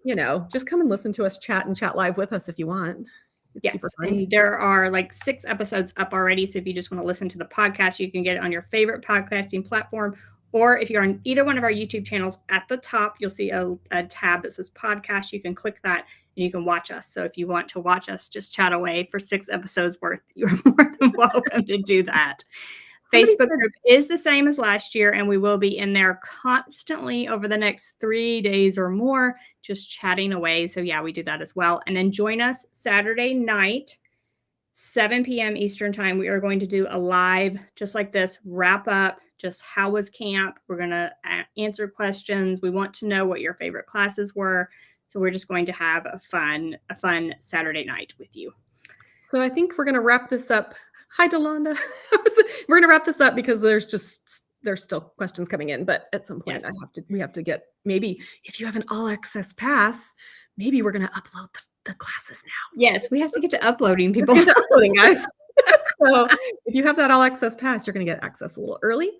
you know, just come and listen to us chat and chat live with us if you want. It's super fun.
And there are like 6 episodes up already. So if you just want to listen to the podcast, you can get it on your favorite podcasting platform. Or if you're on either one of our YouTube channels, at the top, you'll see a tab that says podcast. You can click that and you can watch us. So if you want to watch us just chat away for 6 episodes worth, you're more than welcome to do that. Facebook group is the same as last year, and we will be in there constantly over the next 3 days or more, just chatting away. So yeah, we do that as well. And then join us Saturday night, 7 p.m. Eastern time. We are going to do a live, just like this, wrap up, just how was camp? We're going to answer questions. We want to know what your favorite classes were. So we're just going to have a fun Saturday night with you.
So I think we're going to wrap this up. Hi, Delonda. We're going to wrap this up because there's still questions coming in, but at some point we have to get, maybe if you have an all access pass, maybe we're going to upload the classes now.
Yes, we have to get to uploading, people.
Get to uploading, guys. So if you have that all access pass, you're going to get access a little early.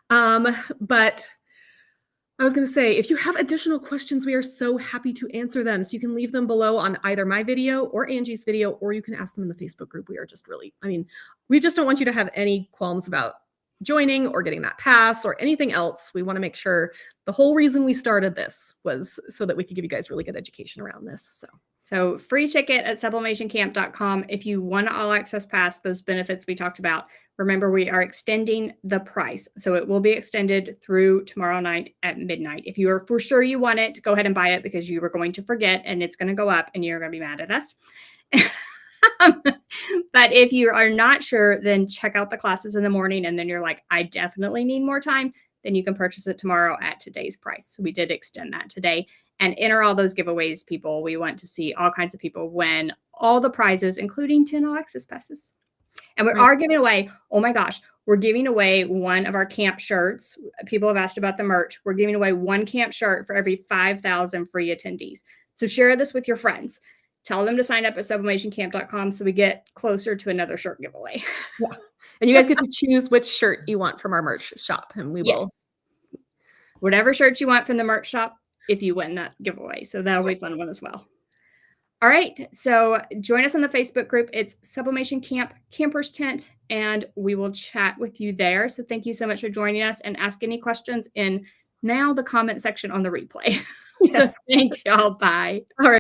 But I was going to say, if you have additional questions, we are so happy to answer them. So you can leave them below on either my video or Angie's video, or you can ask them in the Facebook group. We are just really, we just don't want you to have any qualms about joining or getting that pass or anything else. We want to make sure the whole reason we started this was so that we could give you guys really good education around this.
So free ticket at sublimationcamp.com. If you want an all access pass, those benefits we talked about, remember we are extending the price. So it will be extended through tomorrow night at midnight. If you are for sure you want it, go ahead and buy it because you were going to forget and it's going to go up and you're going to be mad at us. But if you are not sure, then check out the classes in the morning. And then you're like, I definitely need more time. Then you can purchase it tomorrow at today's price. So we did extend that today. And enter all those giveaways, people. We want to see all kinds of people win all the prizes, including 10 all access passes. And we are giving away, oh my gosh, we're giving away one of our camp shirts. People have asked about the merch. We're giving away one camp shirt for every 5,000 free attendees. So share this with your friends. Tell them to sign up at sublimationcamp.com so we get closer to another shirt giveaway.
Yeah. And you guys get to choose which shirt you want from our merch shop. And we will.
Whatever shirt you want from the merch shop, if you win that giveaway. So that'll be a fun one as well. All right. So join us on the Facebook group. It's Sublimation Camp Campers Tent, and we will chat with you there. So thank you so much for joining us, and ask any questions in Now the comment section on the replay. So
Yes.
thanks, y'all. Bye.
All right.